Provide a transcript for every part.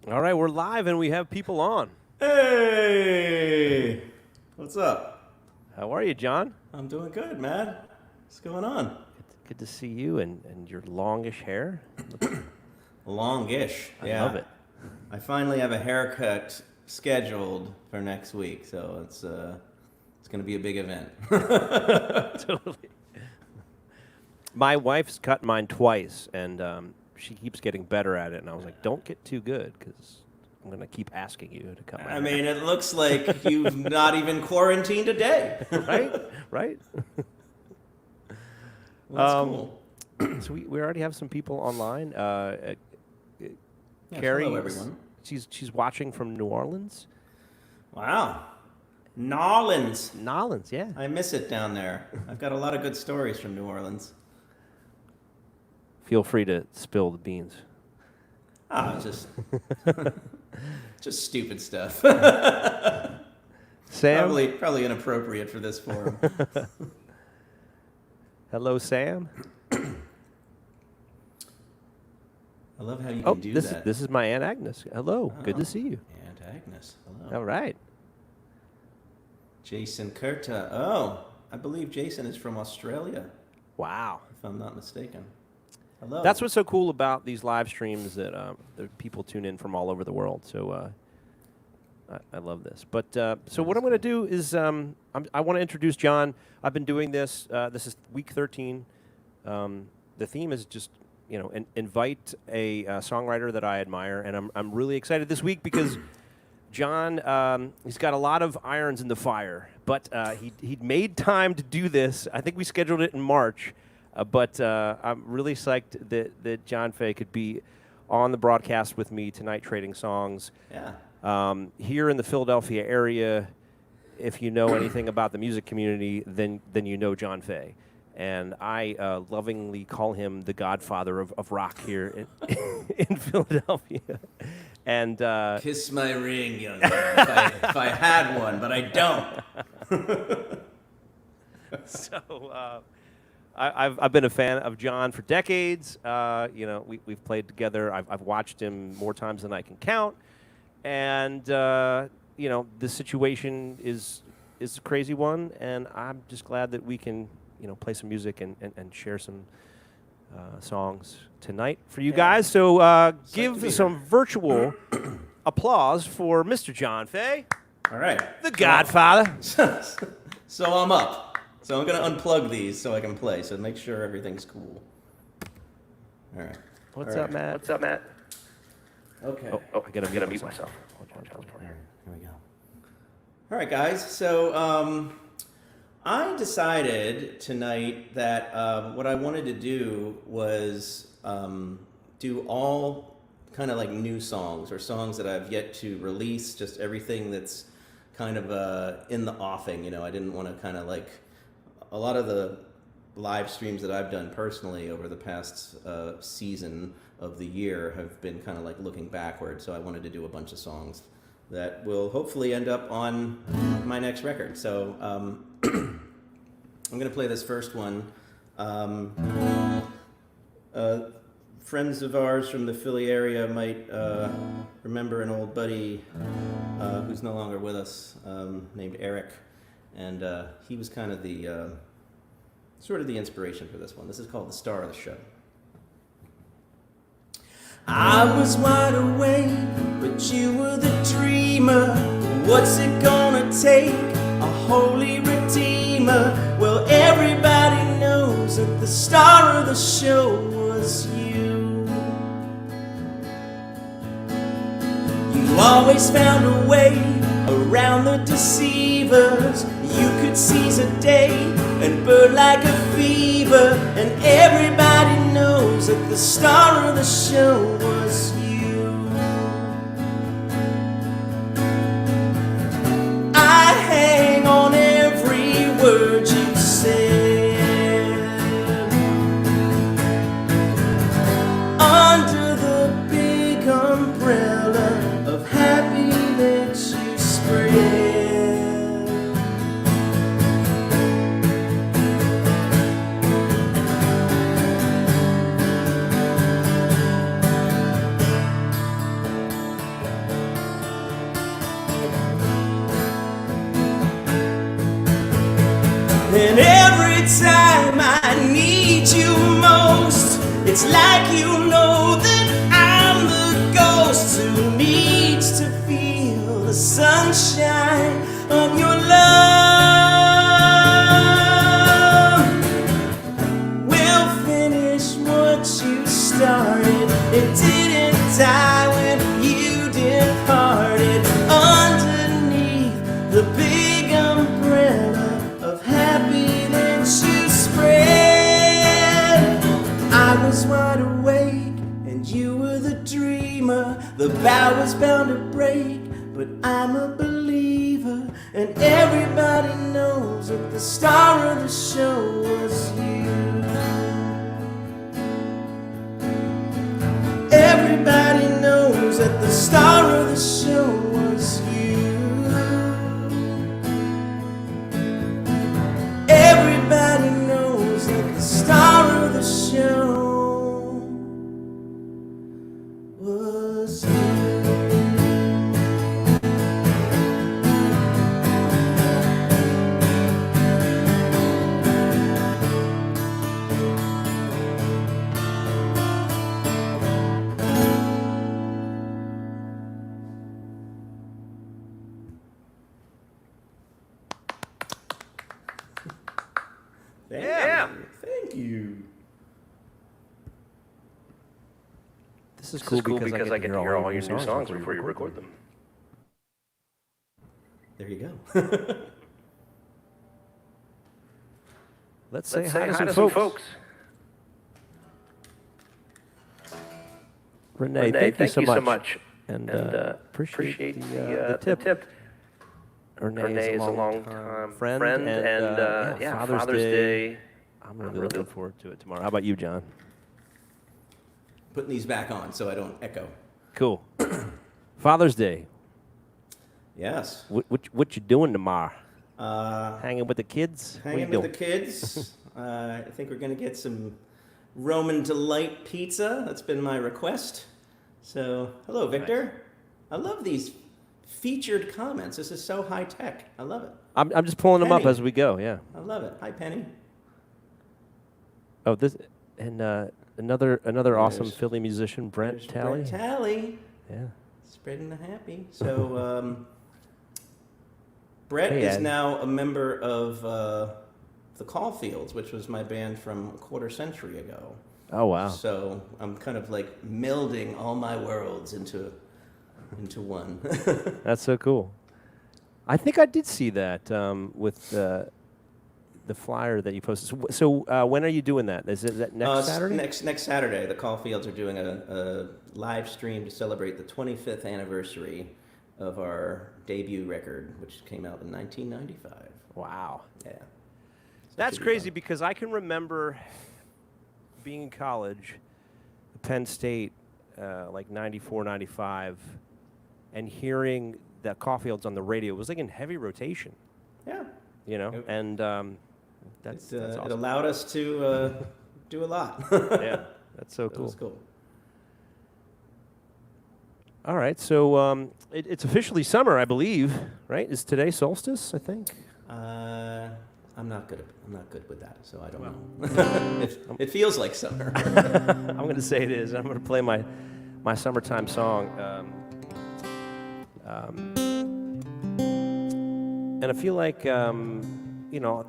All right, we're live and we have people on. Hey! What's up? How are you, John? I'm doing good, man. What's going on? Good to see you and your longish hair. Longish. I love it. I finally have a haircut scheduled for next week, so it's going to be a big event. Totally. My wife's cut mine twice, and she keeps getting better at it. And I was like, don't get too good, because I'm going to keep asking you to cut my hair. I mean, it looks like you've not even quarantined a day. Right? Well, that's cool. So we already have some people online. Yes, Carrie, hello, everyone. she's watching from New Orleans. Wow. Nolans. Nolans, yeah. I miss it down there. I've got a lot of good stories from New Orleans. Feel free to spill the beans. Just stupid stuff. Sam? Probably inappropriate for this forum. Hello, Sam. I love how you can do that. This is my Aunt Agnes. Hello. Good to see you. Aunt Agnes. Hello. All right. Jason Kurta. Oh, I believe Jason is from Australia, Wow. if I'm not mistaken. Hello. That's what's so cool about these live streams, that people tune in from all over the world. So I love this. But so what I'm going to do is I want to introduce John. I've been doing this. This is week 13. The theme is just, invite a songwriter that I admire, and I'm really excited this week because John, he's got a lot of irons in the fire, but he'd made time to do this. I think we scheduled it in March, but I'm really psyched that John Faye could be on the broadcast with me tonight, trading songs. Yeah. Here in the Philadelphia area, if you know anything about the music community, then you know John Faye. And I lovingly call him the godfather of rock here in Philadelphia. And Kiss my ring, young man, if I had one, but I don't. So I've been a fan of John for decades. We've played together. I've watched him more times than I can count. And the situation is a crazy one, and I'm just glad that we can play some music and share some songs tonight for you guys. So give some virtual applause for Mr. John Faye. All right. The Godfather. So I'm up. So I'm going to unplug these so I can play, so make sure everything's cool. All right. What's up, Matt? Okay. Oh, I gotta mute myself. Here we go. All right, guys. So I decided tonight that what I wanted to do was do all kind of like new songs or songs that I've yet to release, just everything that's kind of in the offing. I didn't want to kind of like a lot of the live streams that I've done personally over the past season of the year have been kind of like looking backward. So I wanted to do a bunch of songs that will hopefully end up on my next record. So I'm going to play this first one. Friends of ours from the Philly area might remember an old buddy who's no longer with us, named Eric. And he was kind of the sort of the inspiration for this one. This is called The Star of the Show. I was wide awake, but you were the dreamer. What's it gonna take? A holy redeemer. Well, everybody knows that the star of the show was you. You always found a way around the deceivers. You could seize a day and burn like a fever. And everybody knows that the star of the show was you. I hang on every word you said. Under the big umbrella of happiness you spread. It's like you know that I'm the ghost who needs to feel the sunshine of your love. We'll finish what you started. It didn't die when you departed. Underneath the big umbrella of happiness you spread, I was wide awake and you were the dreamer. The bow was bound to break, but I'm a believer, and everybody knows that the star of the show was you. Everybody knows that the star of the show was you. Everybody knows that the star of the show was you. Yeah. Thank you. This is cool because I get to hear all your new songs before you record them. There you go. Let's say hi to Hi some to some folks. folks. Renee, thank you so much. And appreciate the tip. Renee is a long-time friend, and Father's Day. I'm really looking forward to it tomorrow. How about you, John? Putting these back on so I don't echo. Cool. Father's Day. Yes. What you doing tomorrow? Uh, Hanging with the kids? Hanging with the kids. I think we're going to get some Roman Delight pizza. That's been my request. So, hello, Victor. Nice. I love these featured comments. This is so high tech. I love it. I'm just pulling them up Penny. as we go. Yeah. I love it. Hi, Penny. Oh, this and another awesome There's- Philly musician, Brent There's Talley. Brent Talley. Yeah. Spreading the happy. So, Brett Hey, is Ed. now a member of the Caulfields, which was my band from a quarter century ago. Oh wow. So I'm kind of like melding all my worlds into one. That's so cool. I think I did see that with the flyer that you posted. So when are you doing that? Is that next Saturday? Next Saturday, the Caulfields are doing a live stream to celebrate the 25th anniversary of our debut record, which came out in 1995. Wow. Yeah. That's should be crazy fun. because I can remember being in college, Penn State, like 94, 95, and hearing that Caulfield's on the radio. It was like in heavy rotation, Yeah. you know, It- and that's It awesome. allowed us to do a lot. Yeah, that's so That cool. was cool. All right, so it's officially summer, I believe, right? Is today solstice? I think. I'm not good with that, so I don't know. It feels like summer. I'm going to say it is. I'm going to play my summertime song. And I feel like, you know,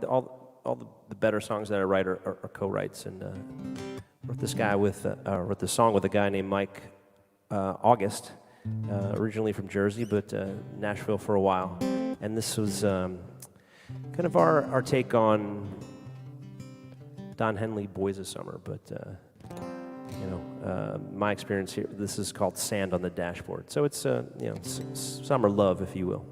all the better songs that I write are co-writes. And wrote this song with a guy named Mike August, originally from Jersey, but Nashville for a while. And this was kind of our take on Don Henley, Boys of Summer. But, you know, my experience here, this is called Sand on the Dashboard. So it's, you know, summer love, if you will.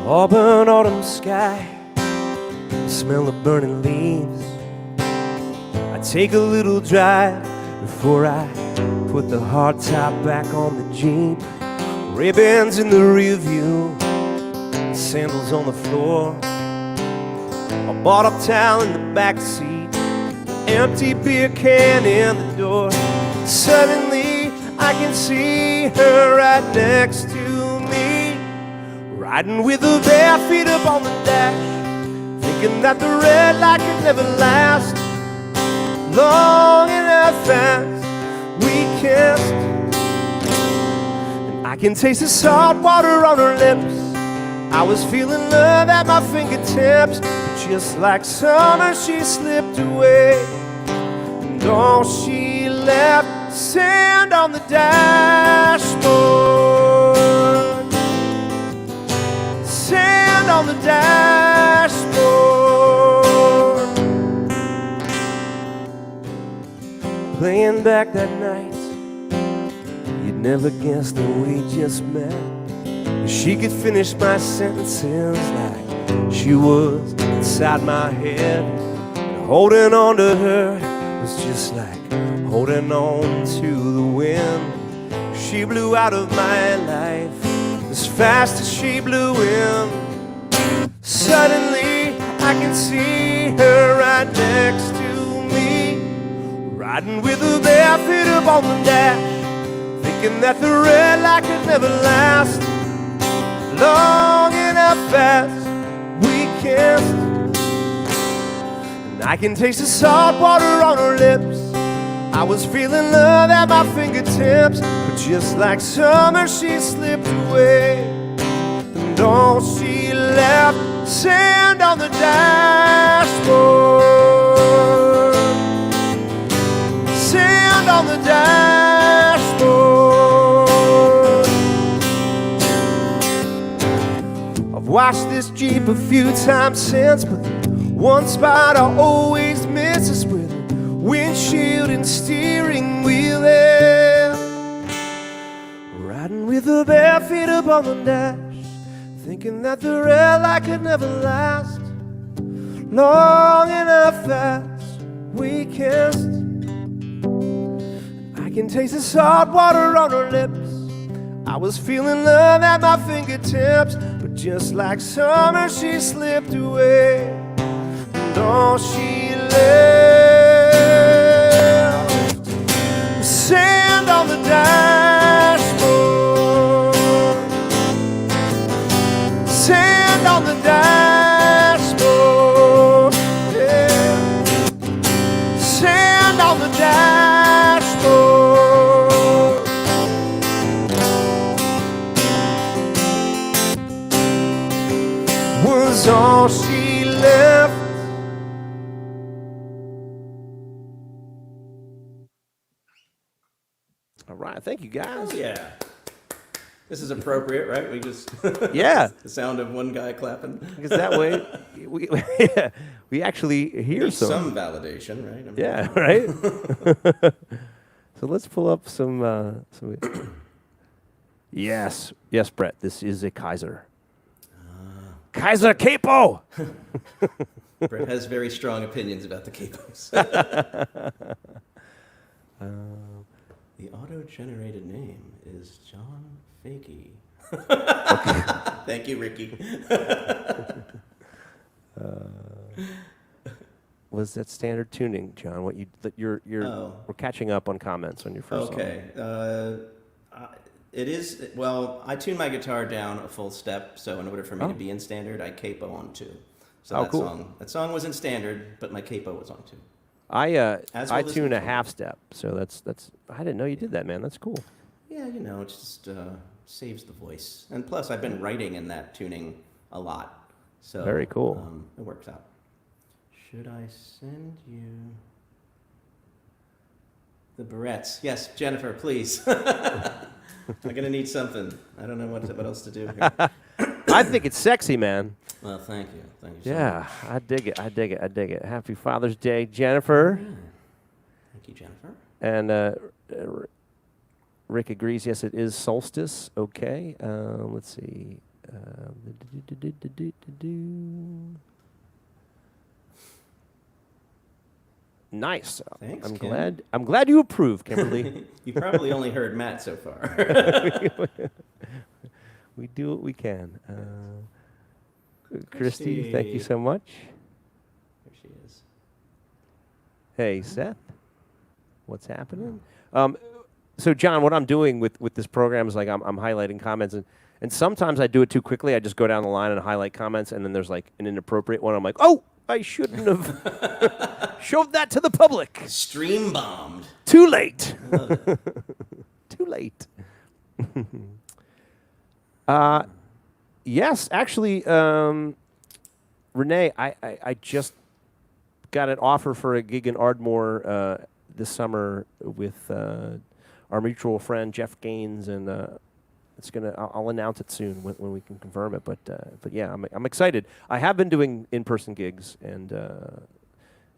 Auburn autumn sky, smell of burning leaves. I take a little drive before I put the hardtop back on the Jeep. Ray-Bans in the rear view, sandals on the floor. A bottle towel in the back seat, empty beer can in the door. Suddenly I can see her right next to me, riding with her bare feet up on the dash, thinking that the red light could never last long enough as we kissed. And I can taste the salt water on her lips. I was feeling love at my fingertips, but just like summer she slipped away, and all she left sand on the dashboard, sand on the dashboard. Playing back that night, you'd never guess that we just met. She could finish my sentences like she was inside my head. And holding on to her was just like holding on to the wind. She blew out of my life as fast as she blew in. Suddenly I can see her right next to me, riding with her bare feet up on the dash, thinking that the red light could never last long enough as we kissed. And I can taste the salt water on her lips. I was feeling love at my fingertips, but just like summer she slipped away, and all she left sand on the dashboard, sand on the dashboard. I've washed this Jeep a few times since, but one spot I always miss is where the windshield and steering wheel is. Riding with the bare feet up on the dash, thinking that the red light could never last long enough as we kissed. I can taste the salt water on her lips. I was feeling love at my fingertips, but just like summer she slipped away, and all she left was sand on the dashboard, sand on the dashboard, yeah. Sand on the dashboard was all she left. All right, thank you guys. Oh, yeah. This is appropriate, right? We just Yeah. the sound of one guy clapping. Because that way we actually hear Need some validation, right? I mean, Yeah, right? So let's pull up some Yes, yes, Brett, this is a Kaiser. Kaiser Capo! Brett has very strong opinions about the capos. The auto-generated name is John Fakey. Thank you, Ricky. Was that standard tuning, John? What you're we're catching up on comments on your first song. Okay. It is, well, I tune my guitar down a full step, so in order for me to be in standard, I capo on 2. So that song was in standard, but my capo was on 2. I this tune a one. half step, so that's I didn't know you did that, man. That's cool. Yeah, you know, it just saves the voice. And plus, I've been writing in that tuning a lot. So Very cool. It works out. Should I send you the barrettes? Yes, Jennifer, please. I'm going to need something. I don't know what else to do here. I think it's sexy, man. Well, thank you. Thank you so Yeah, much. I dig it. I dig it. I dig it. Happy Father's Day, Jennifer. Yeah. Thank you, Jennifer. And Rick agrees. Yes, it is solstice. Okay. Let's see. Nice. Thanks, I'm Kim. glad. I'm glad you approve, Kimberly. You probably only heard Matt so far. We do what we can. Christy, thank you so much. There she is. Hey, Seth. what's happening. So John, what I'm doing with this program is like I'm highlighting comments, and sometimes I do it too quickly. I just go down the line and highlight comments, and then there's like an inappropriate one. I'm like, oh, I shouldn't have showed that to the public. Stream bombed. Too late. Love it. Too late. Yes, actually, Renee, I just got an offer for a gig in Ardmore this summer with our mutual friend Jeff Gaines, and it's gonna. I'll announce it soon when we can confirm it. But yeah, I'm excited. I have been doing in-person gigs, and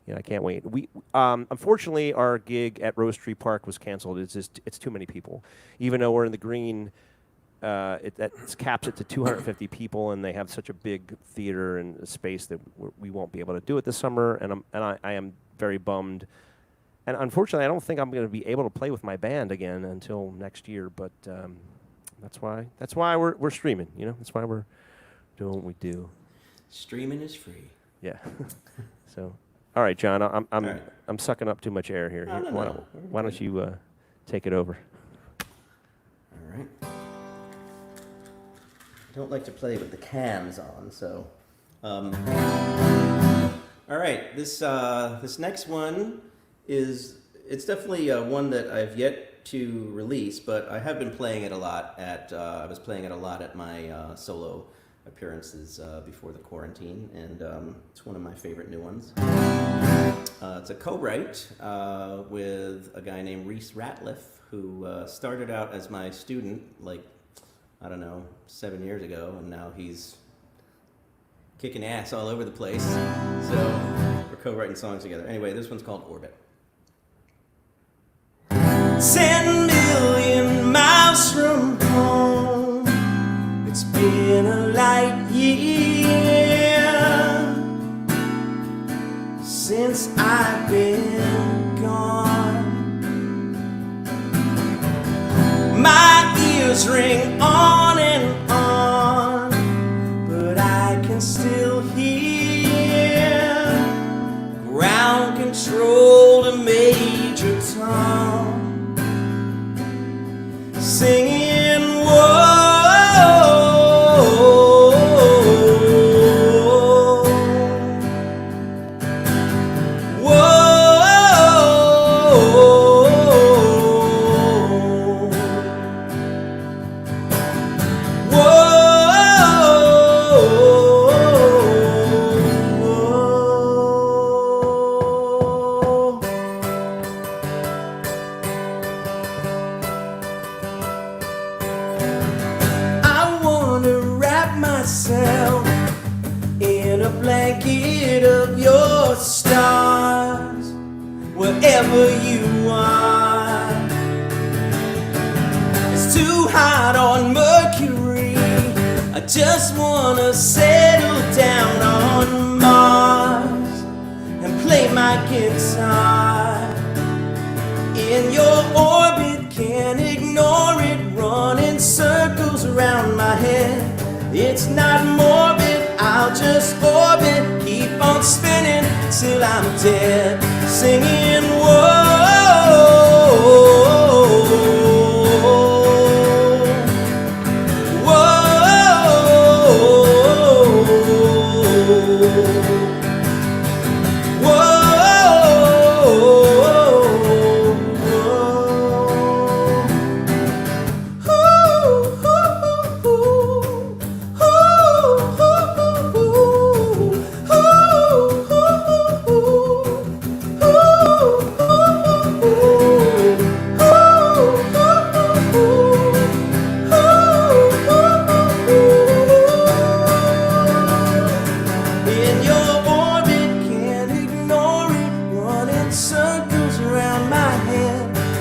yeah, I can't wait. We unfortunately our gig at Rose Tree Park was canceled. It's too many people. Even though we're in the green, it caps it to 250 people, and they have such a big theater and space that we won't be able to do it this summer. And I am very bummed. And unfortunately, I don't think I'm going to be able to play with my band again until next year. But that's why we're streaming. You know, that's why we're doing what we do. Streaming is free. Yeah. So, all right, John, All right. I'm sucking up too much air here. No, no, Why no. don't you take it over? All right. I don't like to play with the cans on, so. All right, this next one it's definitely one that I've yet to release, but I have been playing it a lot I was playing it a lot at my solo appearances before the quarantine, and it's one of my favorite new ones. It's a co-write with a guy named Reese Ratliff, who started out as my student, like, I don't know, 7 years ago, and now he's kicking ass all over the place. So we're co-writing songs together. Anyway, this one's called Orbit. 10 million miles from home, it's been a light year since I've been gone. My ears ring on and on, but I can still hear ground control to Major Tom singing, whoa, in a blanket of your stars, wherever you are. It's too hot on Mercury, I just wanna settle down on Mars and play my guitar. In your orbit, can't ignore it, running circles around my head. It's not morbid, I'll just orbit, keep on spinning till I'm dead, singing, whoa,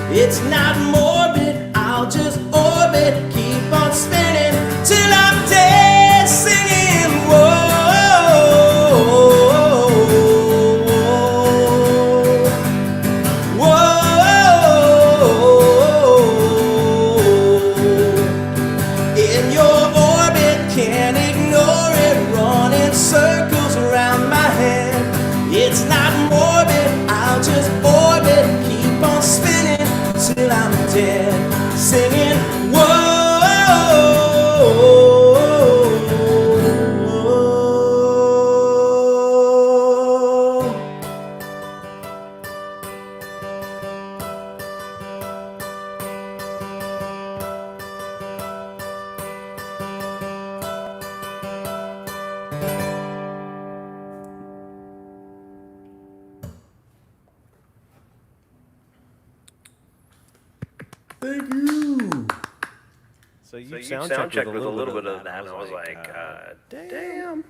it's not morbid, I'll just orbit, keep on spinning till I'm dead, singing, whoa, in your orbit, can't ignore it, running circles around my head. It's not morbid, I'll just orbit, keep on spinning till I'm dead, singing, whoa. Thank you. So you So you sound checked with a little bit of that, and I was like, damn.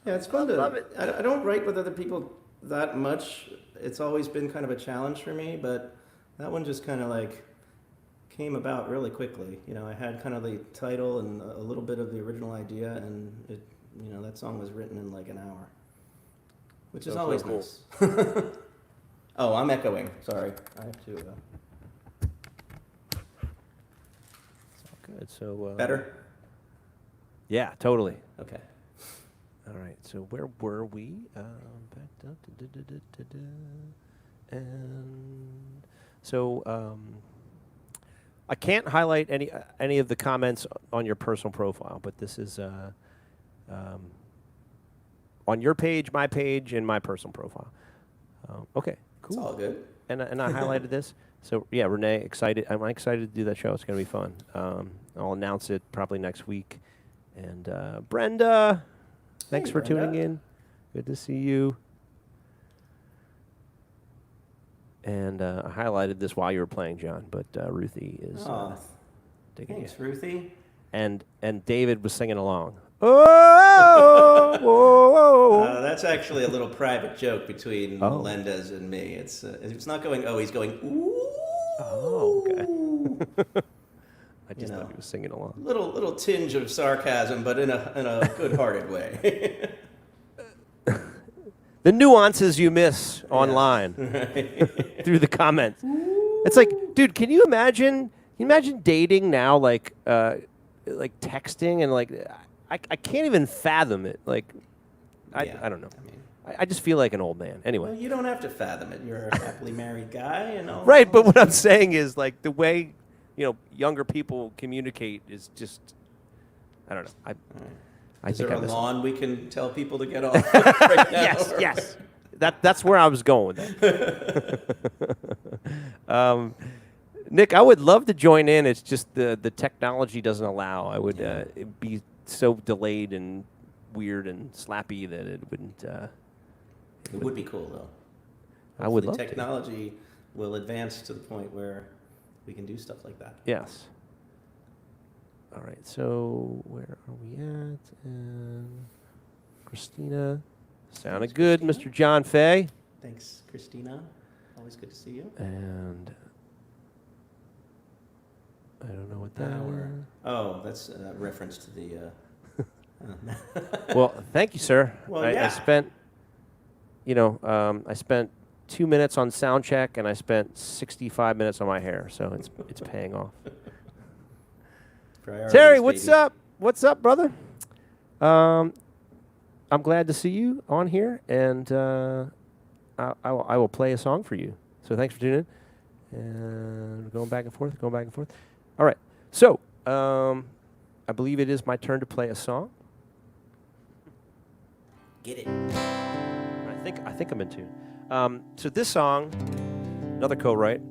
Yeah, it's fun to. Love it. I don't write with other people that much. It's always been kind of a challenge for me, but that one just kind of like came about really quickly. You know, I had kind of the title and a little bit of the original idea, and it, you know, that song was written in like an hour, which is So always cool. nice. Oh, I'm echoing. Sorry, I have to. Good. So Better. Yeah, totally. Okay. All right. So where were we? And so I can't highlight any of the comments on your personal profile, but this is on your page, my page, and my personal profile. Okay. It's Cool. all good. And I highlighted this. So yeah, Renee, excited. I'm excited to do that show. It's gonna be fun. I'll announce it probably next week. And Brenda, thanks Hey, for Brenda. tuning in. Good to see you. And I highlighted this while you were playing, John. But Ruthie is Oh, digging thanks, it. Ruthie. And David was singing along. Oh, whoa. That's actually a little private joke between Oh. Melendez and me. It's not going, oh, he's going, ooh. Oh, okay. I just know. thought he was singing along. Little tinge of sarcasm, but in a good-hearted way. The nuances you miss online through the comments. It's like, dude, can you imagine dating now, like texting and like, I can't even fathom it. Like, Yeah, I don't know. I mean, I just feel like an old man. Anyway. well, you don't have to fathom it. You're a happily married guy, you know. Right, but what I'm saying is like the way, younger people communicate is just, I don't know. I Is think there I a miss it. lawn we can tell people to get off right now? Yes. That's where I was going with that. Nick, I would love to join in. It's just the technology doesn't allow. I would it'd be so delayed and weird and slappy that it wouldn't. It would be cool, though. I would Hopefully love to. technology will advance to the point where we can do stuff like that. Yes. All right. So where are we at? And Christina, sounded good, Christina. Mr. John Faye. Thanks, Christina. Always good to see you. And I don't know what that. Hour. Oh, that's a reference to the. Well, thank you, sir. Well, I yeah. spent, I spent 2 minutes on sound check, and I spent 65 minutes on my hair, so it's paying off. Priorities, Terry, what's baby. up? What's up, brother? I'm glad to see you on here, and I will play a song for you. So thanks for tuning in, and going back and forth. All right, so I believe it is my turn to play a song. Get it. I think I'm in tune. So this song, another co-write,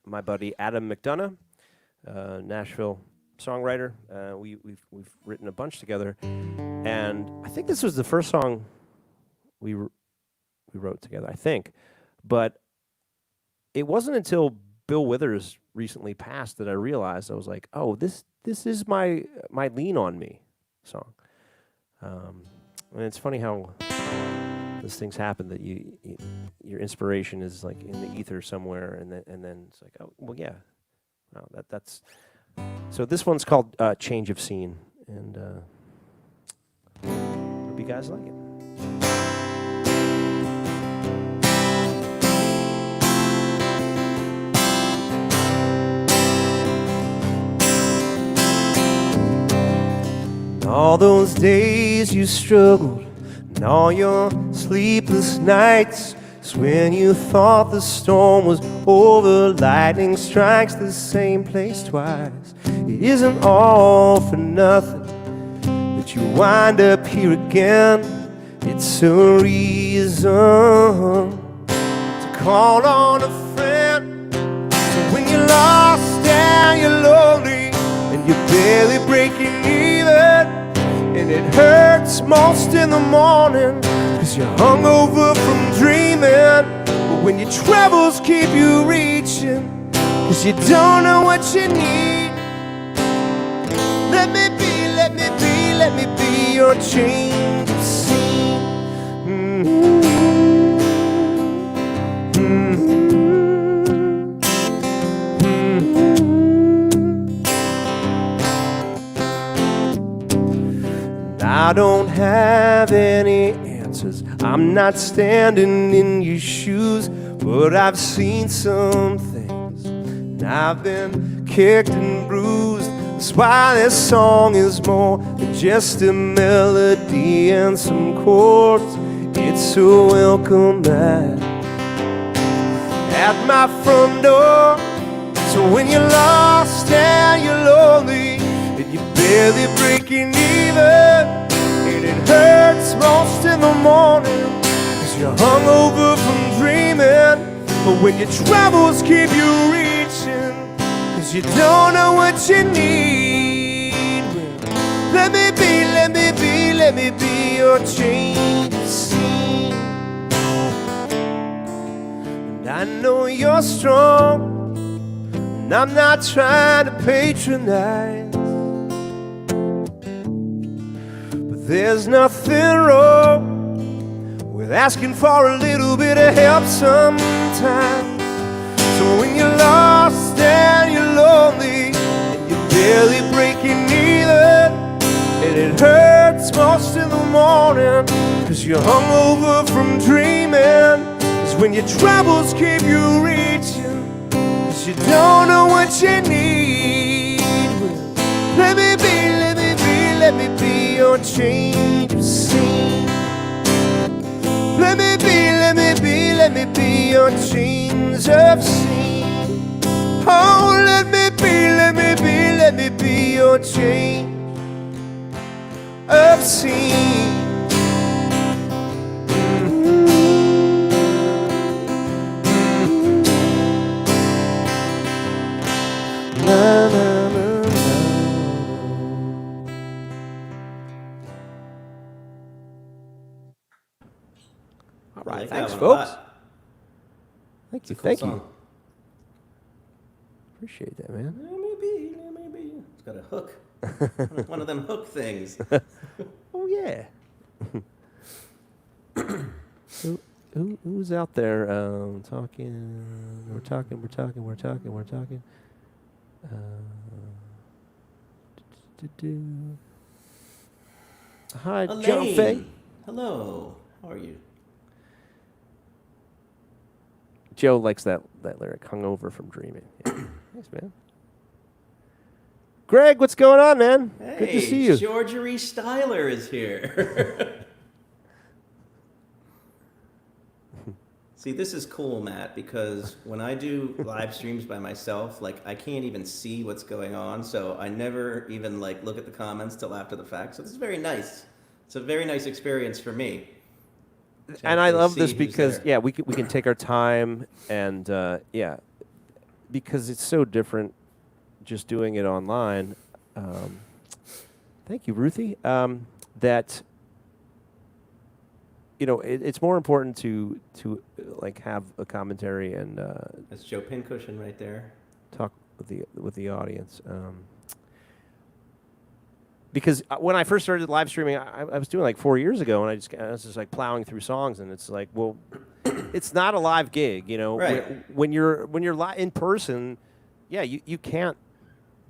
my buddy Adam McDonough, Nashville songwriter. We've written a bunch together, and I think this was the first song we wrote together. I think, but it wasn't until Bill Withers recently passed that I realized I was like, oh, this is my Lean on Me song. And it's funny how these things happen that your inspiration is like in the ether somewhere, and then it's like, oh, well, yeah, no, that's. So this one's called Change of Scene, and hope you guys like it. All those days you struggled, and all your sleepless nights 'Cause when you thought the storm was over, lightning strikes the same place twice. It isn't all for nothing that you wind up here again. It's a reason to call on a friend. So when you're lost and you're lonely and you're barely breaking even, and it hurts most in the morning 'cause you're hungover from dreaming, but when your troubles keep you reaching 'cause you don't know what you need, let me be, let me be, let me be your change of scene. I don't have any answers, I'm not standing in your shoes, but I've seen some things, and I've been kicked and bruised. That's why this song is more than just a melody and some chords. It's a welcome back at my front door. So when you're lost and you're lonely and you're barely breaking even, and it hurts most in the morning 'cause you're hungover from dreaming, but when your troubles keep you reaching 'cause you don't know what you need, let me be, let me be, let me be your change of scene. And I know you're strong, and I'm not trying to patronize, but there's nothing wrong with asking for a little bit of help sometimes. So when you're lost and you're lonely and you're barely breaking even, and it hurts most in the morning 'cause you're hungover from dreaming, 'cause when your troubles keep you reaching 'cause you don't know what you need, let me be, let me be, let me be your change of scene. Let me be, let me be, let me be your change of scene. Oh, let me be, let me be, let me be your change of scene. Na, na, na, na. All I right, like thanks, that one a folks. lot. Thank you, Cool thank song. you. Appreciate that, man. Let me be, let me be. It's got a hook. One of them hook things. Oh yeah. Who's out there talking? We're talking. We're talking. We're talking. We're talking. Hi, John Faye. Elaine. Hello. How are you? Joe likes that lyric, hungover from dreaming. Yeah. Thanks, man. Greg, what's going on, man? Hey, Good to see you. Georgery Styler is here. See, this is cool, Matt, because when I do live streams by myself, like I can't even see what's going on, so I never even like look at the comments till after the fact. So this is very nice. It's a very nice experience for me. And I love this see who's because there. yeah, we can take our time and yeah, because it's so different just doing it online. Thank you, Ruthie. That you know, it's more important to like have a commentary and That's Joe Pincushion right there. talk with the audience. Because when I first started live streaming, I was doing like 4 years ago, and I was just like plowing through songs, and it's like, well, it's not a live gig, you know. Right. When you're in person, yeah, you can't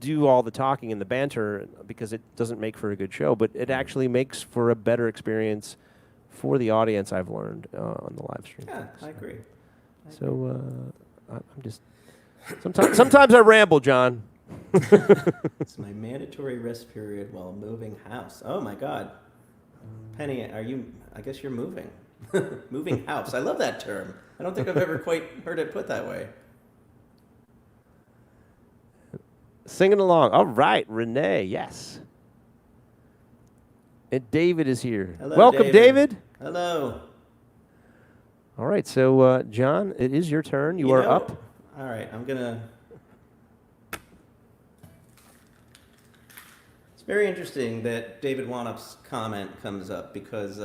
do all the talking and the banter because it doesn't make for a good show, but it actually makes for a better experience for the audience. I've learned on the live stream. Yeah, I agree. So I'm just sometimes I ramble, John. It's my mandatory rest period while moving house. Oh my God. Penny, are you, I guess you're moving. Moving house. I love that term. I don't think I've ever quite heard it put that way. Singing along. All right, Renee, yes. And David is here. Hello, Welcome, David. Hello. All right, so John, it is your turn. You are up. All right, I'm gonna. It's very interesting that David Wanup's comment comes up because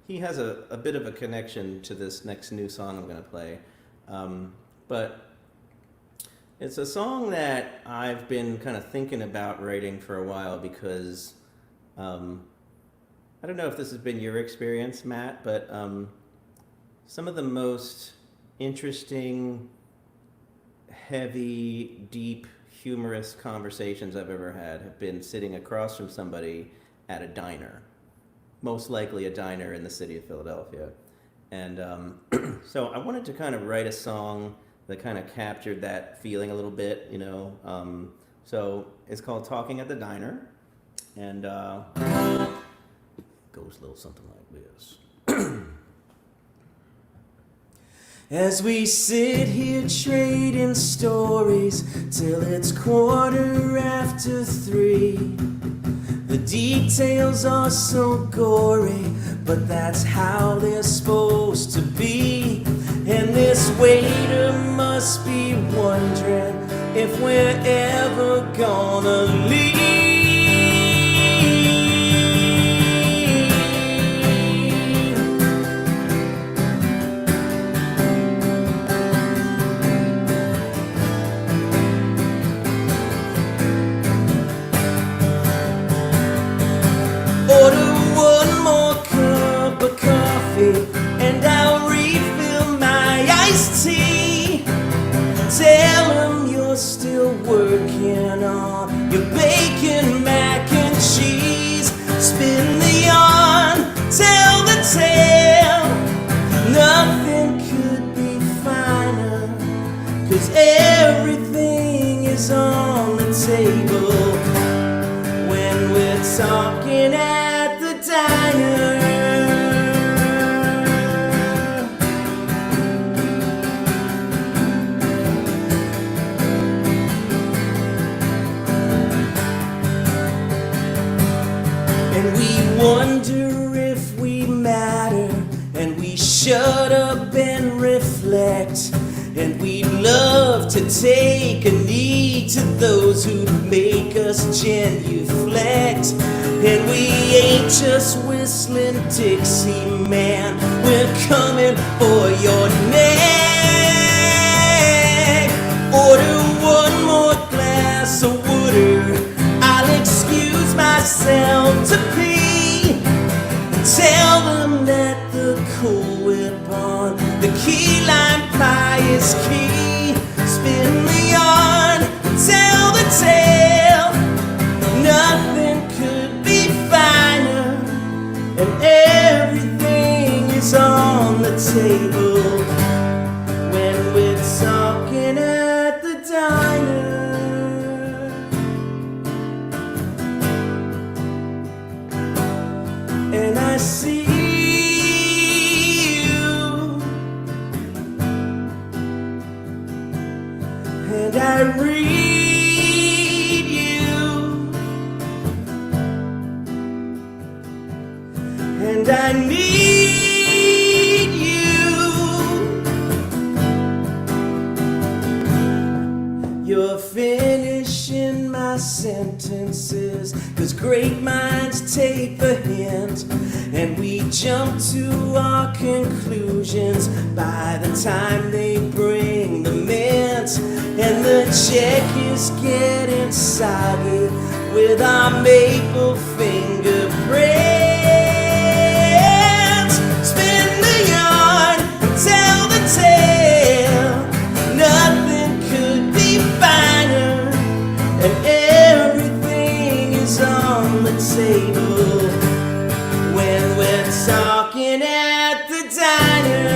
he has a bit of a connection to this next new song I'm gonna play, but it's a song that I've been kind of thinking about writing for a while because I don't know if this has been your experience, Matt, but some of the most interesting, heavy, deep, humorous conversations I've ever had have been sitting across from somebody at a diner, most likely a diner in the city of Philadelphia. And so I wanted to kind of write a song that kind of captured that feeling a little bit, you know. So it's called Talking at the Diner, and goes a little something like this. As we sit here trading stories till it's 3:15. The details are so gory, but that's how they're supposed to be. And this waiter must be wondering if we're ever gonna leave. Order one more cup of coffee and I'll refill my iced tea. Tell them you're still working on your bacon, mac and cheese. Spin the yarn, tell the tale. Nothing could be finer, 'cause everything is on the table when we're talking at the diner. And we wonder if we matter, and we shut up and reflect. And we'd love to take a knee to those who make us genuflect. And we ain't just whistling Dixie, man, we're coming for your neck. Order one more glass of water, I'll excuse myself to pee. Tell them that the Cool Whip on the key lime pie is key. Spin the yarn, tell the tale. Nothing could be finer, and everything is on the table when we're talking at the diner. And I see you, and I read you, and I need you. You're finishing my sentences, 'cause great minds take the hint, and we jump to our conclusions by the time they bring the mint. And the check is getting soggy with our maple fingerprints. Spin the yarn and tell the tale. Nothing could be finer, and everything is on the table when we're talking at the diner.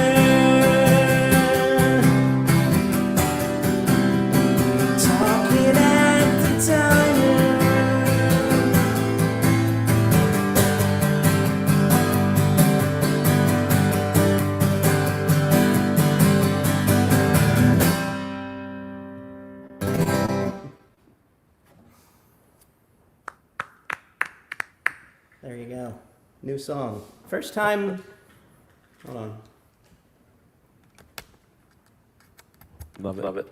Talking at the diner. There you go. New song. First time. Hold on. Love it. Love it.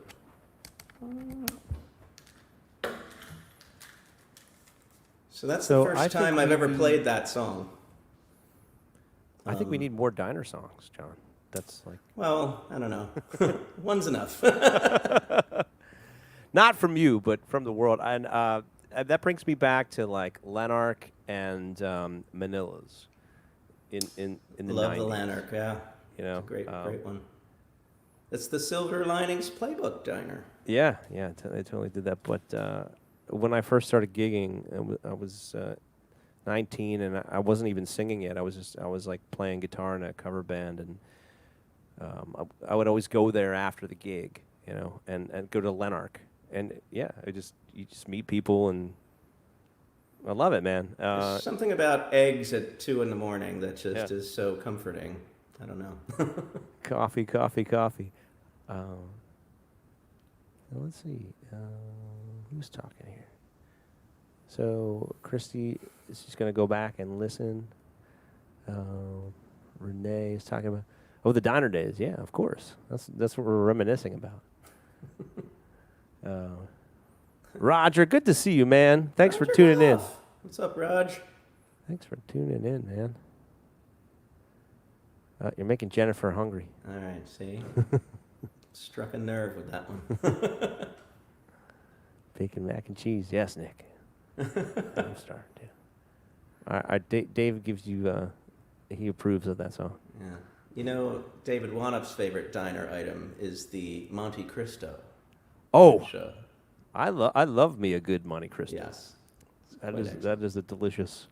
So that's So the I first think time I've we ever do- played that song. I think we need more diner songs, John. That's like Well, I don't know. One's enough. not from you, but from the world. And that brings me back to like Lanark and Manilas in the Love 90s. the Lanark, yeah. You know, Great one. It's the Silver Linings Playbook Diner. Yeah, they totally did that. But when I first started gigging, I was 19, and I wasn't even singing yet. I was like playing guitar in a cover band, and I would always go there after the gig, you know, and go to Lanark, and yeah, you just meet people, and I love it, man. There's something about eggs at 2 in the morning that just Yeah. is so comforting. I don't know. Coffee. Let's see. Who's talking here? So Christy is just going to go back and listen. Renee is talking about the diner days. Yeah, of course. That's what we're reminiscing about. Roger, good to see you, man. Thanks for Roger tuning in. Goff. What's up, Raj? Thanks for tuning in, man. You're making Jennifer hungry. All right, see? Struck a nerve with that one. Bacon, mac and cheese. Yes, Nick. I'm starting to. All right, Dave gives you, he approves of that song. Yeah. You know, David Wanup's favorite diner item is the Monte Cristo. Oh, Which, I love me a good Monte Cristo. yes. That Quite is excellent. that is a delicious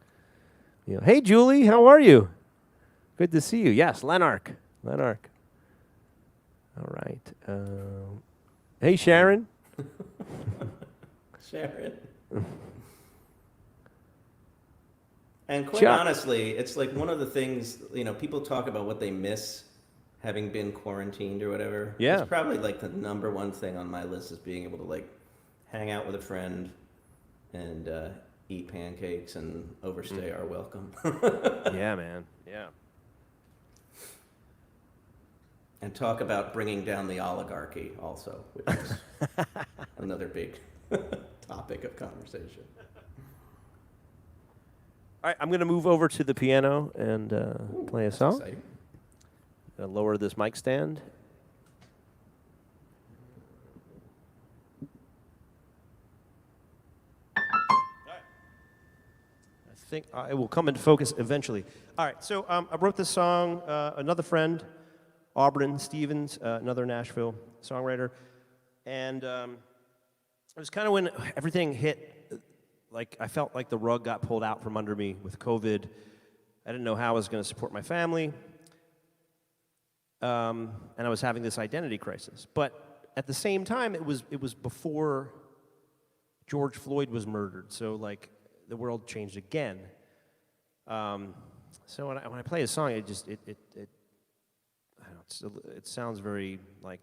meal. Hey, Julie, how are you? Good to see you. Yes, Lanark. All right. Hey, Sharon. Sharon. And quite Chuck. honestly, it's like one of the things, you know, people talk about what they miss having been quarantined or whatever. Yeah. It's probably like the number one thing on my list is being able to like hang out with a friend and eat pancakes and overstay our welcome. Yeah, man. Yeah. And talk about bringing down the oligarchy also, which is another big topic of conversation. All right, I'm going to move over to the piano and play a song. Exciting. Lower this mic stand. I think it will come into focus eventually. All right, so I wrote this song, another friend, Auburn Stevens, another Nashville songwriter, and it was kind of when everything hit, like I felt like the rug got pulled out from under me with COVID. I didn't know how I was going to support my family, and I was having this identity crisis. But at the same time, it was before George Floyd was murdered, so like the world changed again. So when I play a song, I don't know, it sounds very like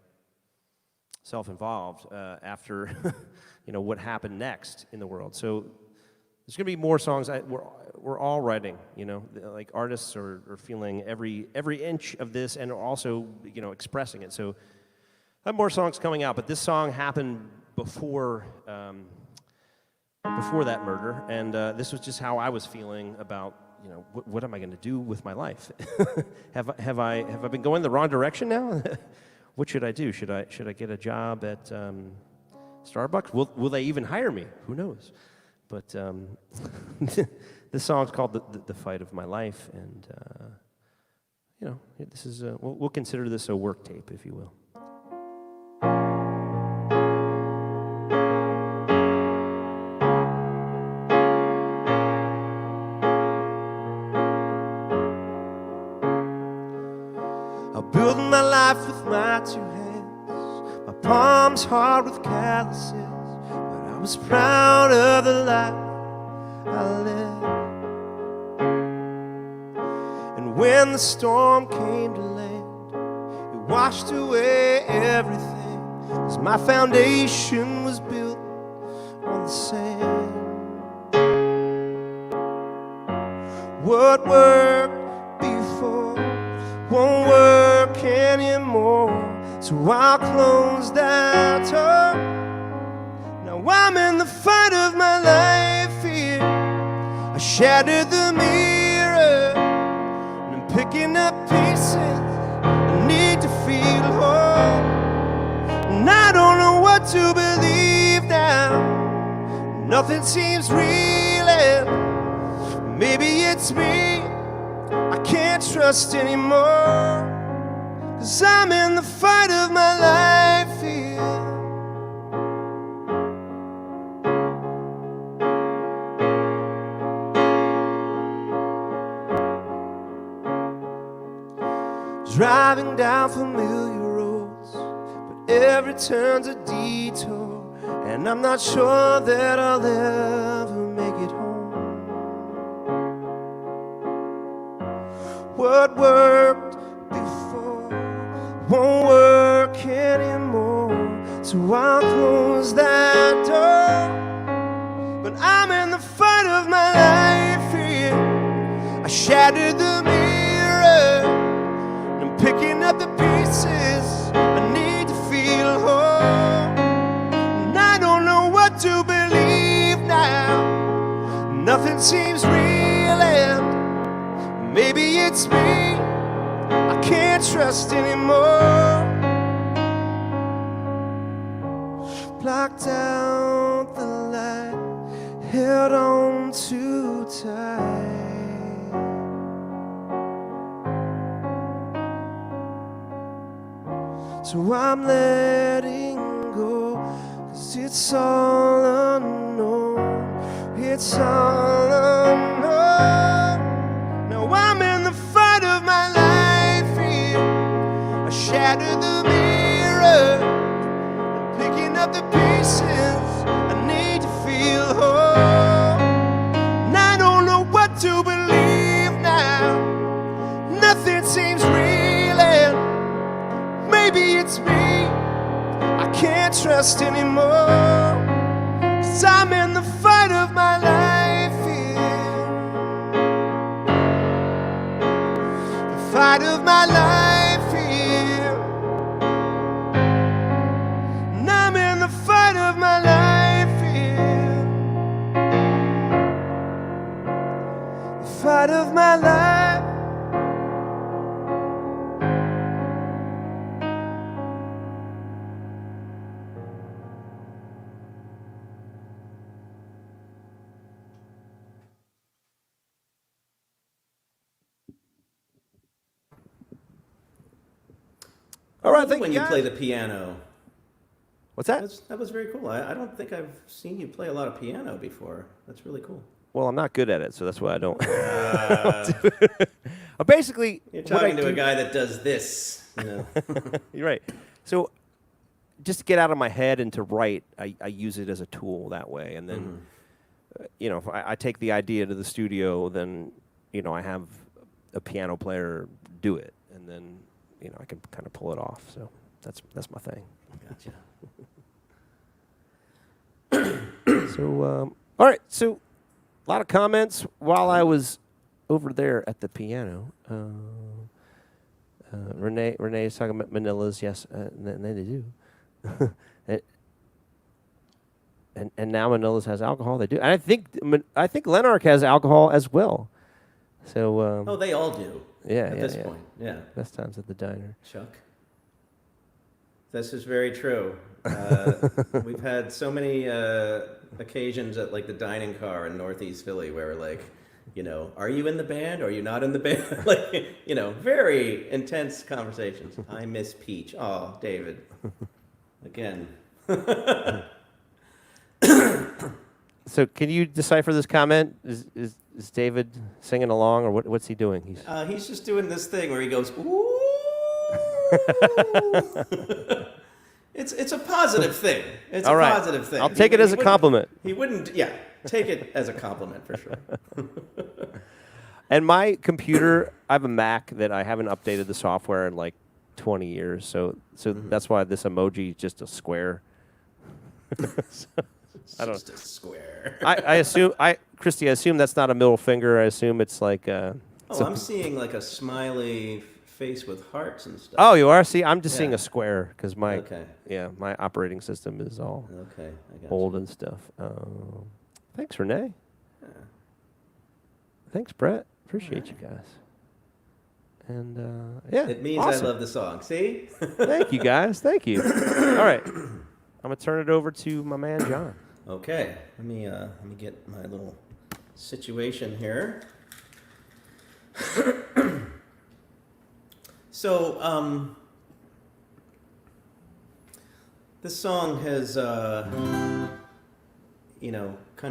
self-involved after what happened next in the world. So there's gonna be more songs. We're all writing, like artists are feeling every inch of this and also expressing it. So I have more songs coming out, but this song happened before that murder, and this was just how I was feeling about what am I going to do with my life? have I been going the wrong direction now? What should I do? Should I get a job at Starbucks? Will they even hire me? Who knows? But this song's called the Fight of My Life, and this is we'll consider this a work tape, if you will. Building my life with my two hands, my palms hard with calluses, but I was proud of the life I lived. And when the storm came to land, it washed away everything, 'cause my foundation was built on the sand. What worked before won't work anymore, so I'll close that door. Now I'm in the fight of my life here. I shattered the mirror, and I'm picking up pieces. I need to feel whole, and I don't know what to believe now. Nothing seems real, and maybe it's me I can't trust anymore, 'cause I'm in the fight of my life here. Driving down familiar roads, but every turn's a detour, and I'm not sure that I'll ever make it home. What worked before won't work anymore, so I'll close that door. But I'm in the fight of my life here. I shattered the mirror, picking up the pieces. I need to feel whole, and I don't know what to believe now. Nothing seems real, and maybe it's me I can't trust anymore. Blocked out the light, held on too tight. So I'm letting go, 'cause it's all unknown. It's all unknown. Now I'm in the fight of my life here. I shattered the mirror, I'm picking up the pieces. I need to feel whole, and I don't know what to believe now. Nothing seems real, and maybe it's me I can't trust anymore, 'cause I'm in the fight of my life here. The fight of my life here. And I'm in the fight of my life here. The fight of my life. All right, thank when you you play guys. the piano. What's that? That was very cool. I don't think I've seen you play a lot of piano before. That's really cool. Well, I'm not good at it, so that's why I don't. Basically, You're what I talking to do- a guy that does this. You know. You're right. So, just to get out of my head and to write, I use it as a tool that way. And then, you know, if I take the idea to the studio, then, you know, I have a piano player do it. And then, you know, I can kind of pull it off. So, that's my thing. Gotcha. So, all right. So, a lot of comments while I was over there at the piano. Renee is talking about Manilas. Yes, and they do. and now Manilas has alcohol. They do. And I think Lenark has alcohol as well. So. Oh, they all do. Yeah. At this point, yeah. Best times at the diner. Chuck. This is very true. We've had so many occasions at like the dining car in Northeast Philly where like, you know, are you in the band? Or are you not in the band? Like, you know, very intense conversations. I miss Peach. Oh, David. Again. So can you decipher this comment? Is David singing along, or what's he doing? He's just doing this thing where he goes, ooh. It's a positive thing. It's All a right. positive thing. I'll take it as a compliment. He wouldn't, yeah, take it as a compliment for sure. And my computer, I have a Mac that I haven't updated the software in like 20 years. So that's why this emoji is just a square. I don't. Just a square. I assume Christy. I assume that's not a middle finger. I assume it's like. I'm seeing like a smiley face with hearts and stuff. Oh, you are. See, I'm just seeing Yeah. a square because my Okay. my operating system is all Okay, I got old you. and stuff. Thanks, Renee. Thanks, Brett. Appreciate you guys. And yeah, It means awesome. I love the song. See? Thank you, guys. Thank you. All right, I'm gonna turn it over to my man John. Okay. Let me get my little situation here. So, this song has, kind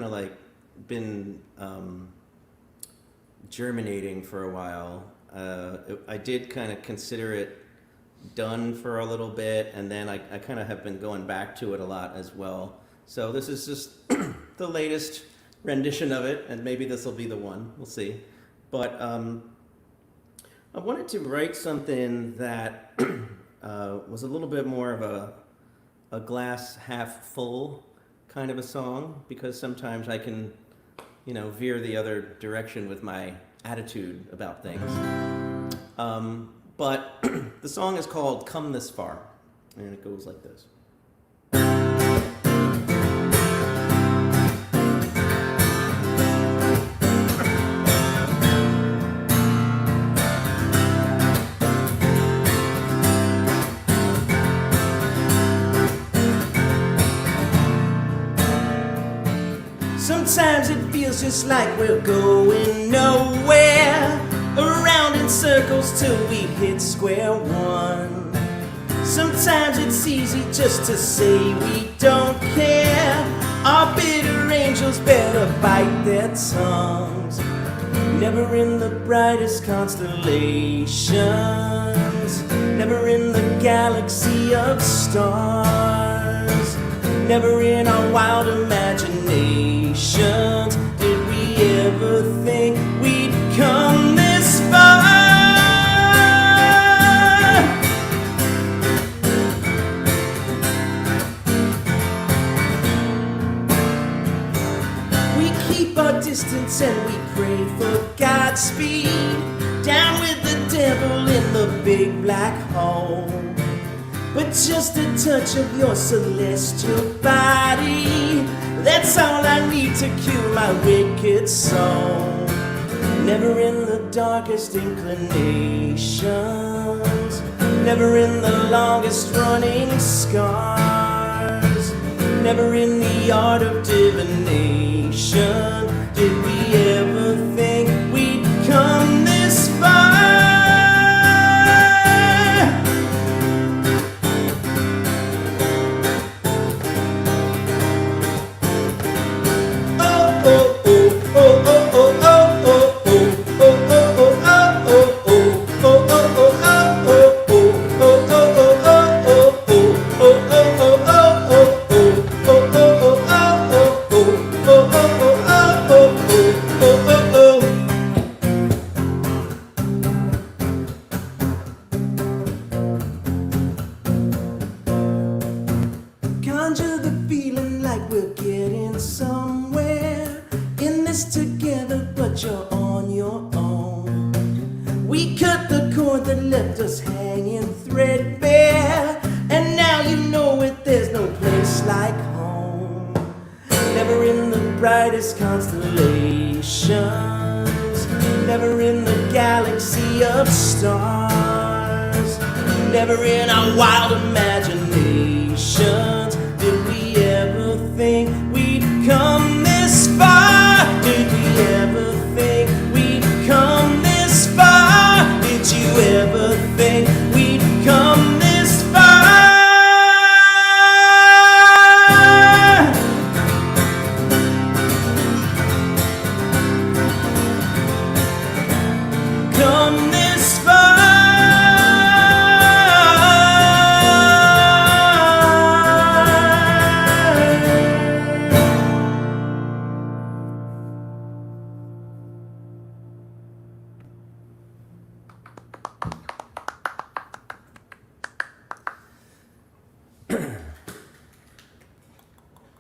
of like been germinating for a while. I did kind of consider it done for a little bit, and then I kind of have been going back to it a lot as well. So this is just the latest rendition of it, and maybe this will be the one. We'll see. But I wanted to write something that was a little bit more of a glass half full kind of a song, because sometimes I can, veer the other direction with my attitude about things. But the song is called Come This Far, and it goes like this. Sometimes it feels just like we're going nowhere, around in circles till we hit square one. Sometimes it's easy just to say we don't care. Our bitter angels better bite their tongues. Never in the brightest constellations, never in the galaxy of stars, never in our wild imaginations did we ever think we'd come this far. We keep our distance and we pray for Godspeed, down with the devil in the big black hole. But just a touch of your celestial body, that's all I need to cure my wicked soul. Never in the darkest inclinations, never in the longest running scars, never in the art of divination did we ever think we'd come this far. Conjure the feeling like we're getting somewhere in this together, but you're on your own. We cut the cord that left us hanging threadbare, and now you know it, there's no place like home. Never in the brightest constellations, never in the galaxy of stars, never in our wild imaginations did we ever think we'd come this far. Did we ever think we'd come this far? Did you ever think we'd come this far? Come this far.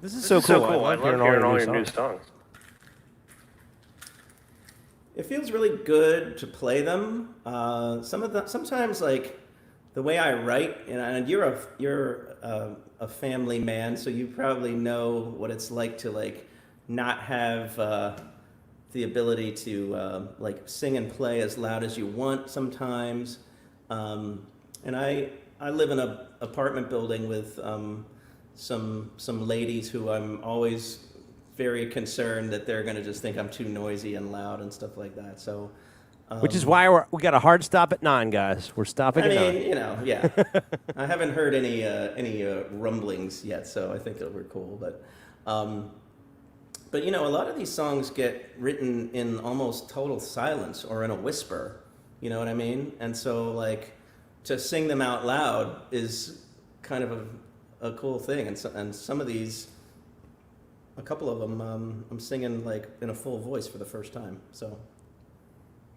This is so cool. I love hearing all your new songs. It feels really good to play them. Sometimes like the way I write, and you're a family man, so you probably know what it's like to like not have the ability to like sing and play as loud as you want sometimes. And I live in an apartment building with some ladies who I'm always very concerned that they're going to just think I'm too noisy and loud and stuff like that. So, which is why we got a hard stop at 9, guys. We're stopping at 9. You know, yeah. I haven't heard any rumblings yet, so I think it'll be cool. But you know, a lot of these songs get written in almost total silence or in a whisper. You know what I mean? And so, like, to sing them out loud is kind of a cool thing. And some of these, a couple of them, I'm singing like in a full voice for the first time. So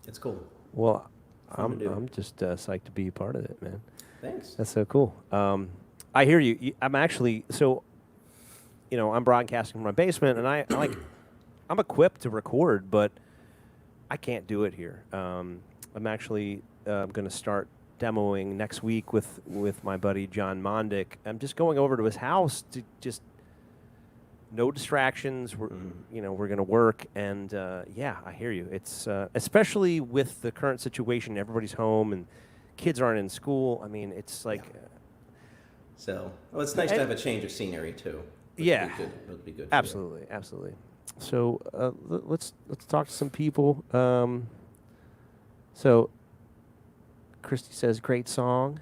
it's cool. Well, I'm just psyched to be a part of it, man. Thanks. That's so cool. I hear you. I'm actually I'm broadcasting from my basement, and I'm equipped to record, but I can't do it here. I'm actually going to start demoing next week with my buddy John Mondick. I'm just going over to his house to just no distractions. We're going to work, and I hear you. It's especially with the current situation, everybody's home and kids aren't in school. I mean, it's like. Yeah. So, well, it's nice to have a change of scenery too. It'll be good. Absolutely. So let's talk to some people. So Christy says, great song.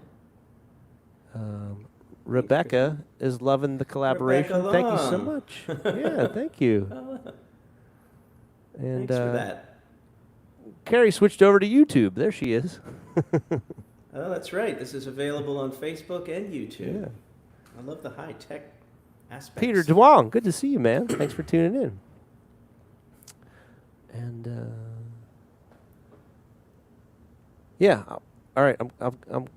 Rebecca is loving the collaboration. Rebecca Thank you so Long. much. Yeah, thank you. And Thanks for that. Carrie switched over to YouTube. There she is. Oh, that's right. This is available on Facebook and YouTube. Yeah. I love the high tech aspects. Peter DeWong, good to see you, man. Thanks for tuning in. And all right. I'm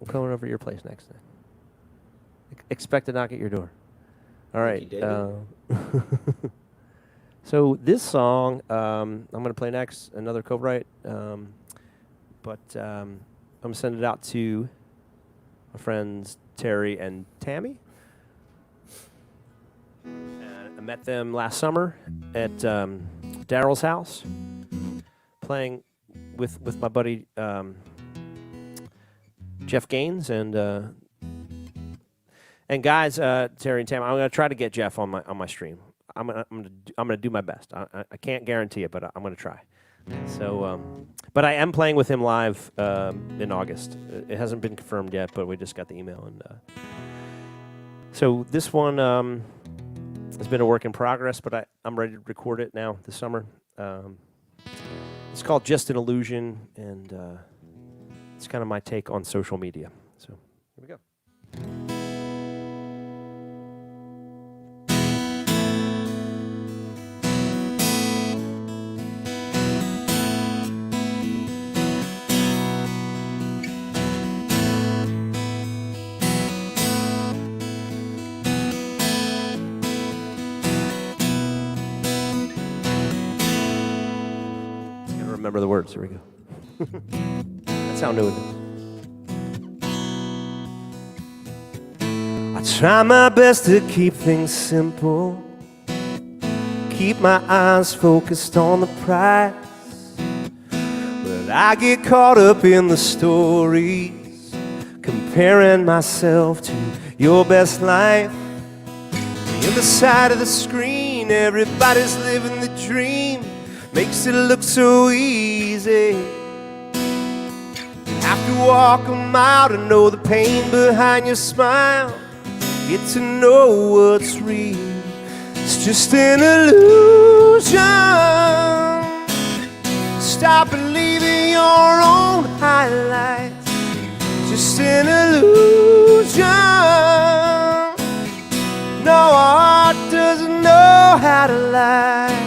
coming over to your place next time. Expect to knock at your door. All right. So this song I'm going to play next, another co-write, but I'm going to send it out to my friends Terry and Tammy. I met them last summer at Daryl's house, playing with my buddy Jeff Gaines and guys, Terry and Tam. I'm gonna try to get Jeff on my stream. I'm gonna do my best. I can't guarantee it, but I'm gonna try. So, but I am playing with him live in August. It hasn't been confirmed yet, but we just got the email, and so this one has been a work in progress, but I'm ready to record it now this summer. It's called Just an Illusion, and it's kind of my take on social media. So here we go. Remember the words. Here we go. That's how new it is. I try my best to keep things simple, keep my eyes focused on the prize, but I get caught up in the stories, comparing myself to your best life. The other side of the screen, everybody's living the dream. Makes it look so easy. Have to walk a mile to know the pain behind your smile. Get to know what's real. It's just an illusion. Stop believing your own highlights. Just an illusion. No, our heart doesn't know how to lie.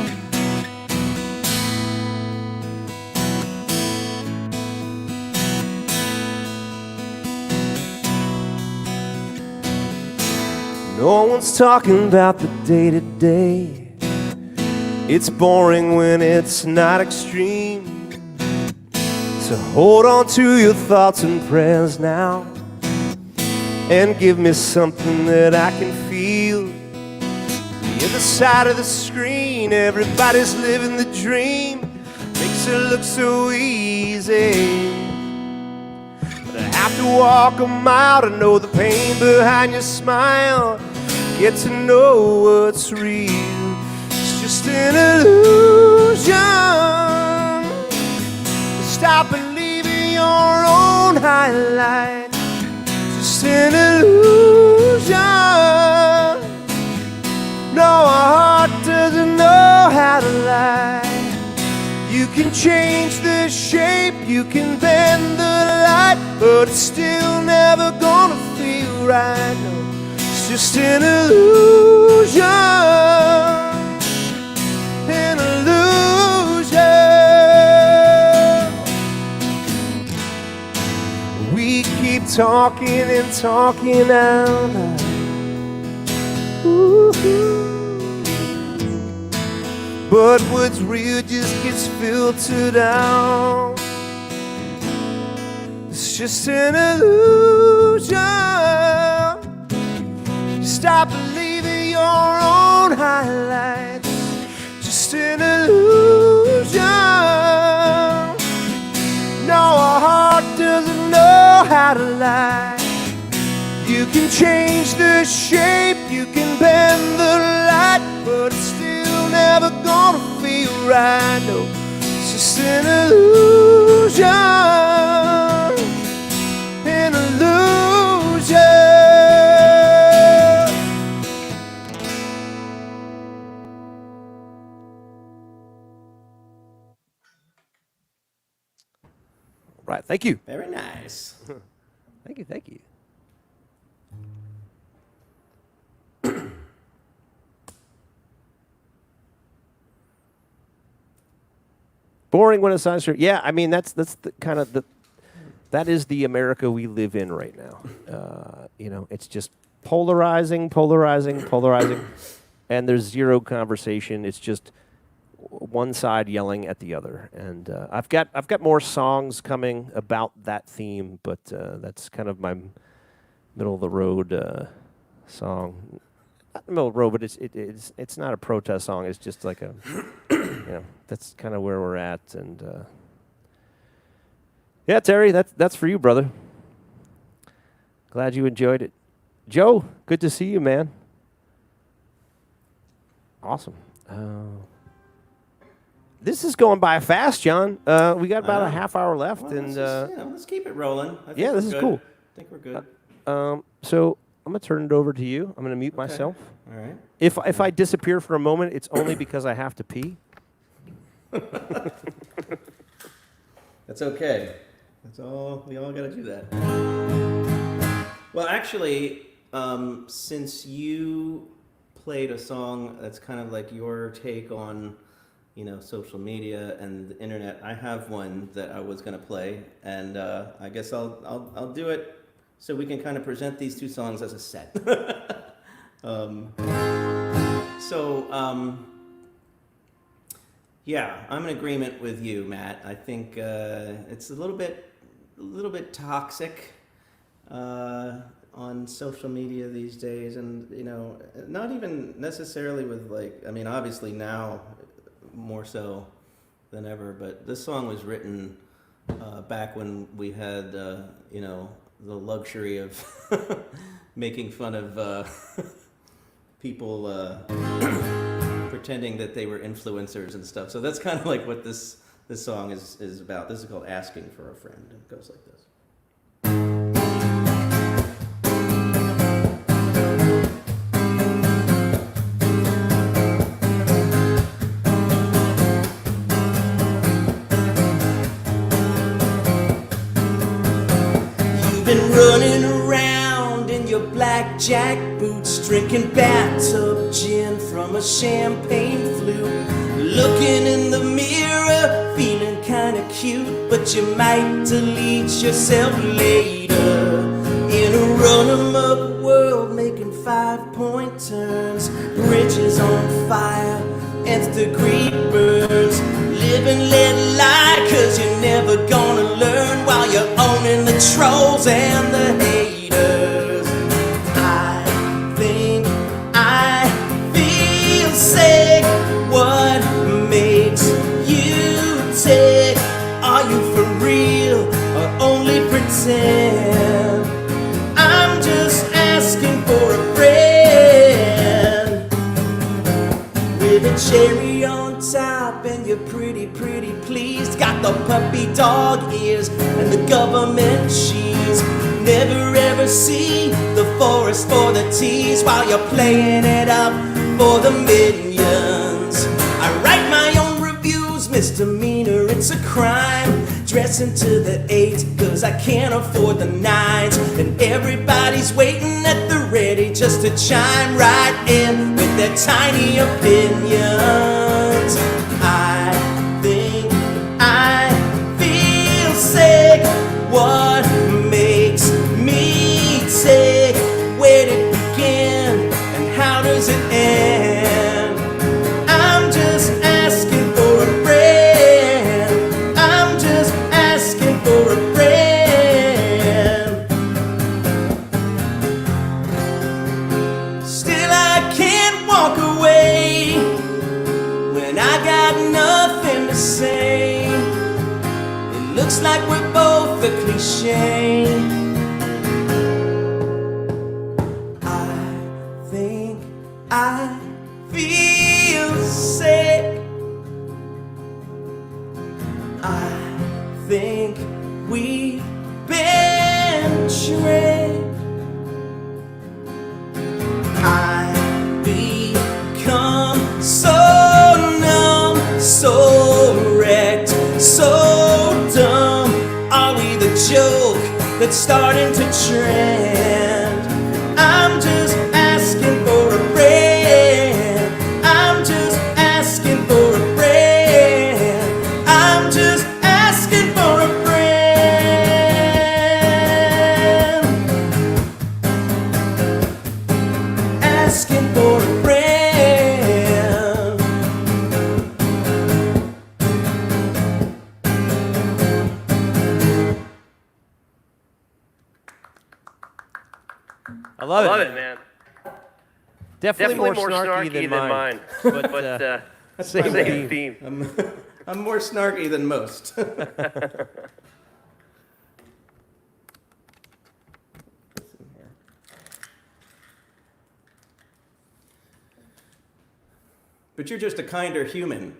No, No one's talking about the day-to-day. It's boring when it's not extreme. So hold on to your thoughts and prayers now, and give me something that I can feel. The other side of the screen, everybody's living the dream. Makes it look so easy, but I have to walk a mile to know the pain behind your smile. Get to know what's real. It's just an illusion. Stop believing your own highlight. Just an illusion. No, our heart doesn't know how to lie. You can change the shape, you can bend the light, but it's still never gonna feel right. No, it's just an illusion. An illusion. We keep talking and talking out loud. Ooh-hoo. But what's real just gets filtered out. It's just an illusion. Stop believing your own highlights. Just an illusion. No, our heart doesn't know how to lie. You can change the shape, you can bend the light, but it's still never gonna feel right. No, it's just an illusion. An illusion. Right. Thank you. Very nice. Thank you. Thank you. Boring when it's not true. Yeah, I mean that's the kind of that is the America we live in right now. You know, it's just polarizing, and there's zero conversation. It's just one side yelling at the other. And I've got more songs coming about that theme, but that's kind of my middle of the road song. Not the middle of the road, but it's not a protest song. It's just like a, you know, that's kind of where we're at. And yeah, Terry, that's for you, brother. Glad you enjoyed it. Joe, good to see you, man. Awesome. This is going by fast, John. We got about a half hour left, Well, and let's keep it rolling. I think yeah, this we're is good. cool. I think we're good. So I'm gonna turn it over to you. I'm gonna mute myself. All right. If I disappear for a moment, it's only because I have to pee. That's okay. That's all. We all got to do that. Well, actually, since you played a song that's kind of like your take on, you know, social media and the internet, I have one that I was going to play, and I guess I'll do it so we can kind of present these two songs as a set. Yeah, I'm in agreement with you, Matt. I think it's a little bit toxic on social media these days, and you know, not even necessarily with like, I mean, obviously now more so than ever, but this song was written back when we had you know, the luxury of making fun of people pretending that they were influencers and stuff. So that's kind of like what this song is about. This is called Asking for a Friend. It goes like this. You've been running around in your blackjack boots, drinking bathtub gin from a champagne flute, looking in the mirror, feeling kinda cute, but you might delete yourself later. In a run-em-up world, making 5 points turns, bridges on fire, nth degree burns. Live and let lie, cause you're never gonna learn while you're owning the trolls and the haters. I think I feel sick. What makes you tick? Are you for real or only pretend? I'm just asking for a friend with a cherry on top and you're pretty pleased. Got the puppy dog ears and the government cheese. Never ever see the forest for the tease while you're playing it up for the millions. I write my own reviews, misdemeanor, it's a crime. Dressing to the 8 cause I can't afford the 9s. And everybody's waiting at the ready just to chime right in with their tiny opinions. I think I feel sick. What makes me tick? Where did it begin and how does it end? I'm just asking for a friend. I'm just asking for a friend. Still I can't walk away when I got nothing to say. It looks like we're both a cliche. I think I feel sick. I think we've been tricked. I become so numb, so wrecked, so dumb. Are we the joke that's starting to trend? I'm just asking for a friend. I'm just asking for a friend. I'm just asking for a friend. Asking for a friend. I love Love it. it, man. Definitely more snarky than mine. but Same same theme. theme. I'm more snarky than most. But you're just a kinder human.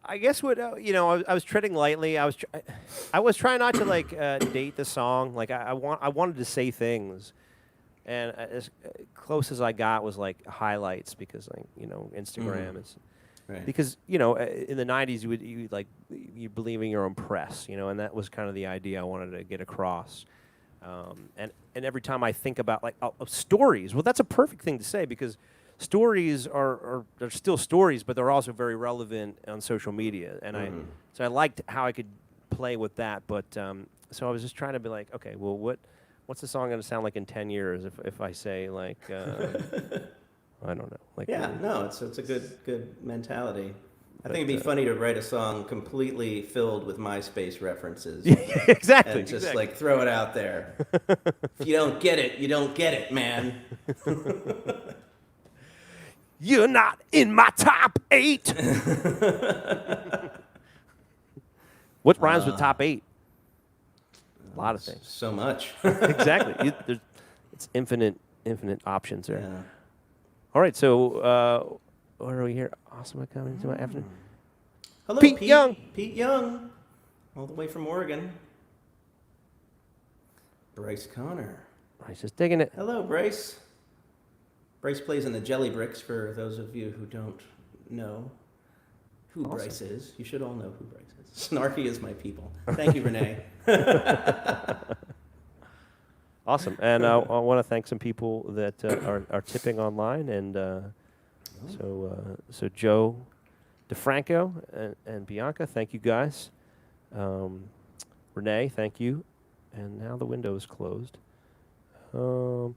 I guess what I was treading lightly. I was trying not to like date the song. Like I wanted to say things, and as close as I got was like highlights because like Instagram is Right. because in the '90s you believe in your own press, and that was kind of the idea I wanted to get across. And every time I think about like stories, well, that's a perfect thing to say because stories are still stories, but they're also very relevant on social media. And so I liked how I could play with that. But so I was just trying to be like, okay, well, what's the song going to sound like in 10 years if I say like, I don't know, like Yeah, no, it's a good mentality. I think it'd be funny to write a song completely filled with MySpace references. exactly, And just exactly. like throw it out there. If you don't get it, you don't get it, man. You're not in my top 8. What rhymes with top 8? A lot of things. So much. Exactly. It's infinite options there. Yeah. All right, so what are we here? Awesome coming to my afternoon. Hello, Pete Young. Pete Young, all the way from Oregon. Bryce Connor. Bryce is digging it. Hello, Bryce. Bryce plays in the Jelly Bricks, for those of you who don't know who Awesome. Bryce is. You should all know who Bryce is. Snarky is my people. Thank you, Renee. Awesome, and I want to thank some people that are tipping online, and so Joe DeFranco and Bianca, thank you guys. Renee, thank you, and now the window is closed. Oh,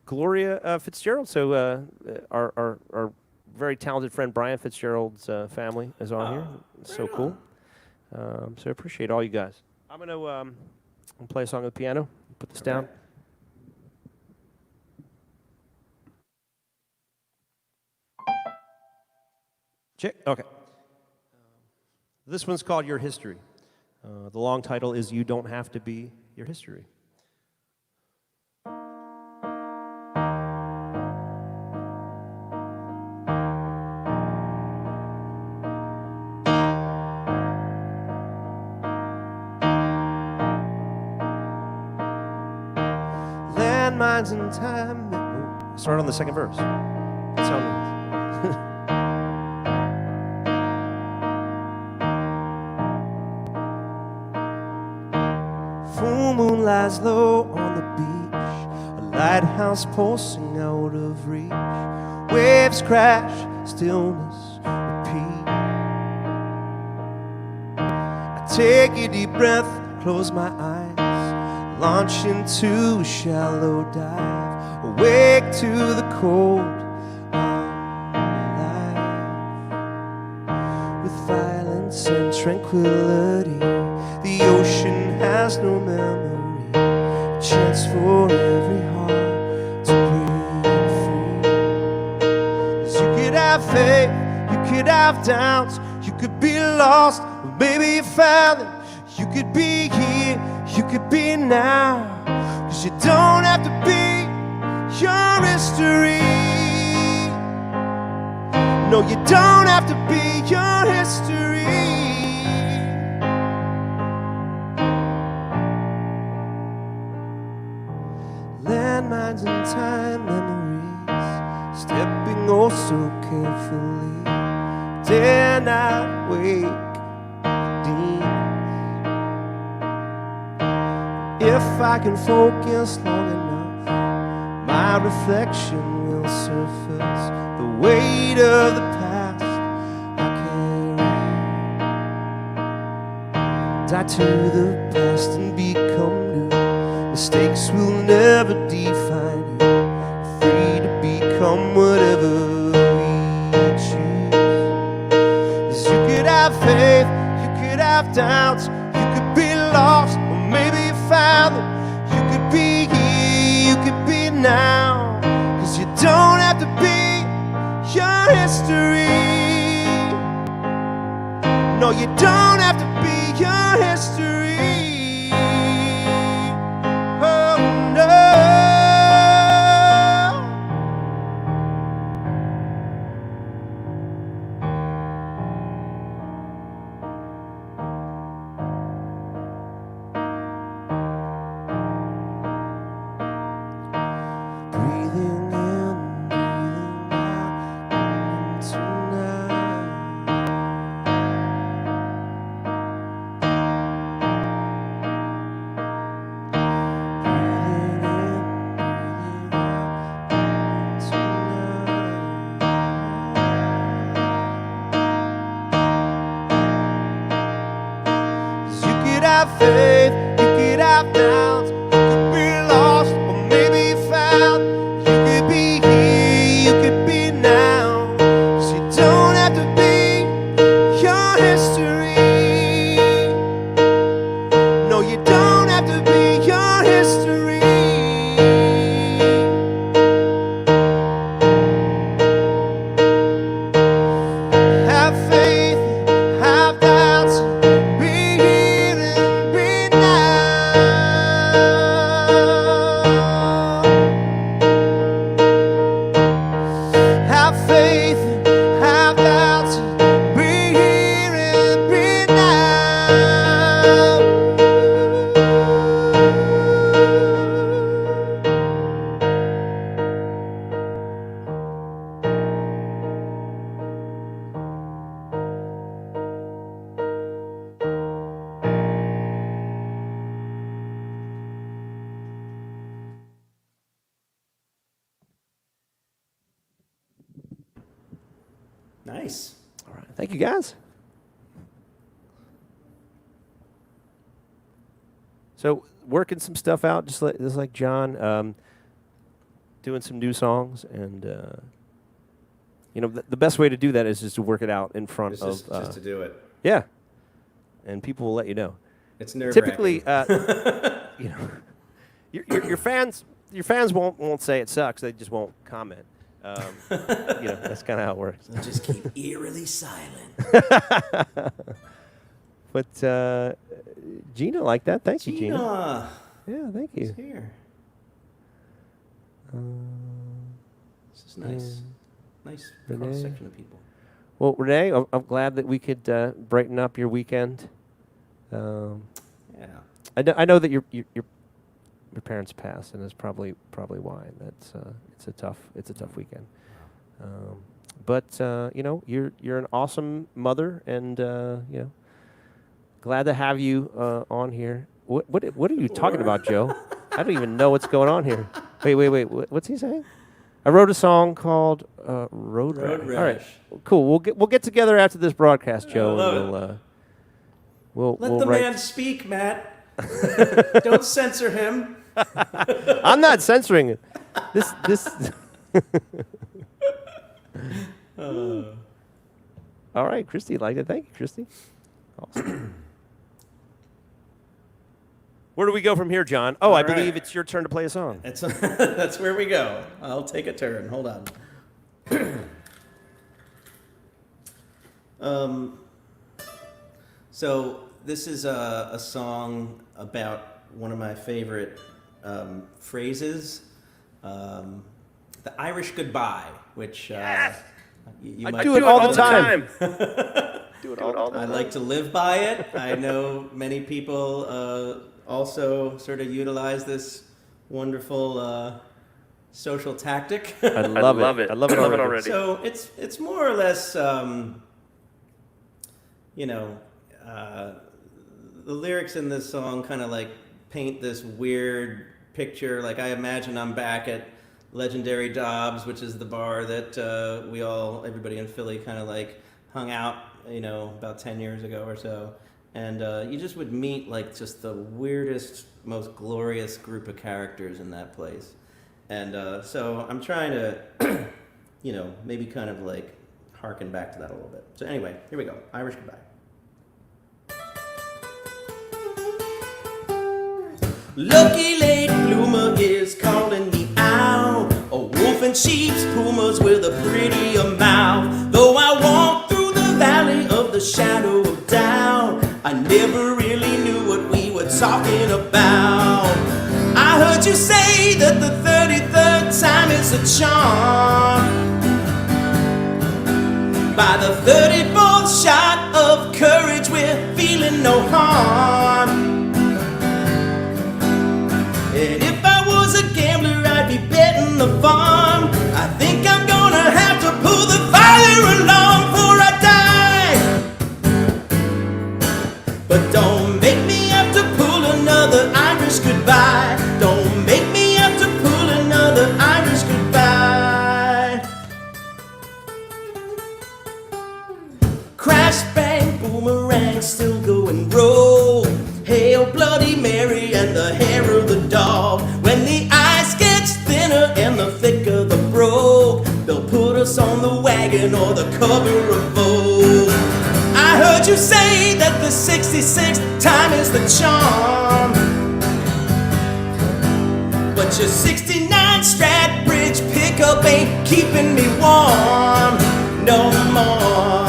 Gloria Fitzgerald. So our very talented friend Brian Fitzgerald's family is on here. It's so cool. So I appreciate all you guys. I'm gonna play a song on the piano. Put this down. Check. Okay. This one's called Your History. The long title is You Don't Have to Be Your History. Landmines in time. Start on the second verse. That sounds Full moon lies low on the beach, a lighthouse pulsing out of reach. Waves crash, stillness repeat. I take a deep breath, close my eyes, launch into a shallow dive, awake to the cold of life. With violence and tranquility, the ocean has no memory, a chance for every heart to break free. 'Cause you could have faith, you could have doubts, you could be lost, but maybe you found it. You could be here, you could be now, 'cause you don't have to be your history. No, you don't have to be your history. Landmines in time, memories, stepping oh so carefully. Dare not wake the demons. If I can focus long enough, my reflection will surface. The weight of the past I carry. Die to the past and become new. Mistakes will never define you. Free to become whatever we choose. 'Cause you could have faith, you could have doubts, you could be lost, or maybe you found it. You could be here, you could be now, 'cause you don't have to be your history. No, you don't have to be your history. Oh no. Breathing in, breathing out tonight. Breathing in, breathing out tonight. 'Cause you could have faith, you could have doubts, you could be lost, or maybe you found. You could be here, you could be now, 'cause you don't have to be your history. No, you don't have to be your history. Have faith, have doubts, be here and be now. Have faith, have doubts, be here and be now. Nice. All right. Thank you, guys. So working some stuff out, just like John, doing some new songs, and the best way to do that is just to work it out in front of. Just to do it. Yeah, and people will let you know. It's nerve-wracking. Typically, your fans won't say it sucks. They just won't comment. That's kind of how it works. They'll just keep eerily silent. But Gina liked that. Thank you, Gina. Gina. Yeah, thank you. She's here. This is nice. Nice Renee. cross-section of people. Well, Renee, I'm glad that we could brighten up your weekend. Yeah. I know that your parents passed, and that's probably why. That's it's a tough weekend. But you're an awesome mother, and glad to have you on here. What are you talking about, Joe? I don't even know what's going on here. Wait. What's he saying? I wrote a song called Road Rash. Rash. All right, cool. We'll get together after this broadcast, Joe, and we'll Let the write. man speak, Matt. Don't censor him. I'm not censoring it. This. All right, Christy liked it. Thank you, Christy. Awesome. Where do we go from here, John? Oh, I right. believe it's your turn to play a song. That's where we go. I'll take a turn. Hold on. So this is a song about one of my favorite phrases, the Irish goodbye, which you I might do it all the time. Do it all the I time. like to live by it. I know many people also sort of utilize this wonderful social tactic. I love it. I love it already. So it's more or less, the lyrics in this song kind of like paint this weird picture. Like I imagine I'm back at Legendary Dobbs, which is the bar that everybody in Philly kind of like hung out, about 10 years ago or so. And you just would meet like just the weirdest, most glorious group of characters in that place. And so I'm trying to, maybe kind of like harken back to that a little bit. So anyway, here we go. Irish Goodbye. Lucky late bloomer is calling me out. A wolf in sheep's pumas with a prettier mouth. Though I walk through the valley of the shadow of doubt, I never really knew what we were talking about. I heard you say that the 33rd time is a charm. By the 34th shot of courage, we're feeling no harm. And if I was a gambler, I'd be betting the farm. I think I'm gonna have to pull the fire alarm before I die. But don't make me have to pull another Irish goodbye. Don't make me have to pull another Irish goodbye. Crash, bang, boomerang, still go and roll. Hail Bloody Mary and the hair of the dog. When the ice gets thinner and the thicker the brogue, they'll put us on the wagon or the cover of Vogue. I heard you say that the 66th time is the charm, but your 69 Stratbridge pickup ain't keeping me warm no more.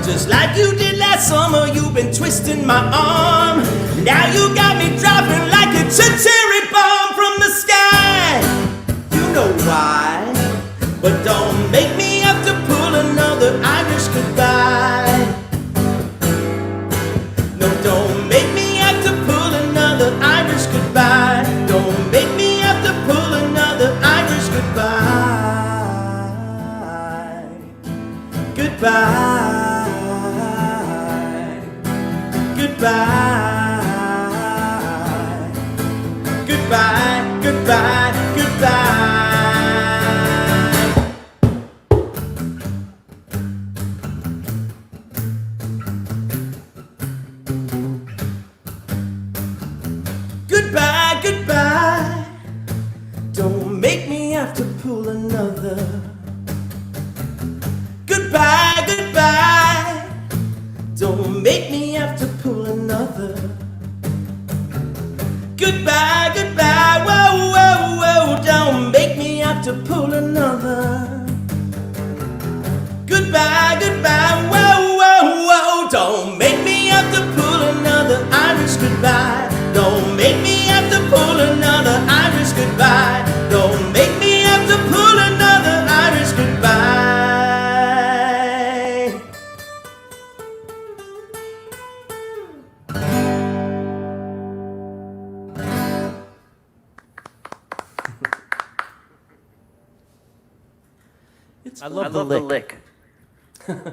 Just like you did last summer, you've been twisting my arm. Now you got me dropping like a cherry bomb from the sky. You know why, but don't make me have to pull another Irish goodbye. No, don't make me have to pull another Irish goodbye. Don't make me have to pull another Irish goodbye. Goodbye. Goodbye, goodbye, goodbye, goodbye. have to pull another. Goodbye, goodbye. Don't make me have to pull another. Goodbye, goodbye. Whoa, whoa, whoa. Don't make me have to pull another. Goodbye, goodbye. Whoa, whoa, whoa. Don't make me have to pull another Irish goodbye. Don't make me have to pull another Irish goodbye. Don't make me have to pull another Irish goodbye. I love the lick. Oops.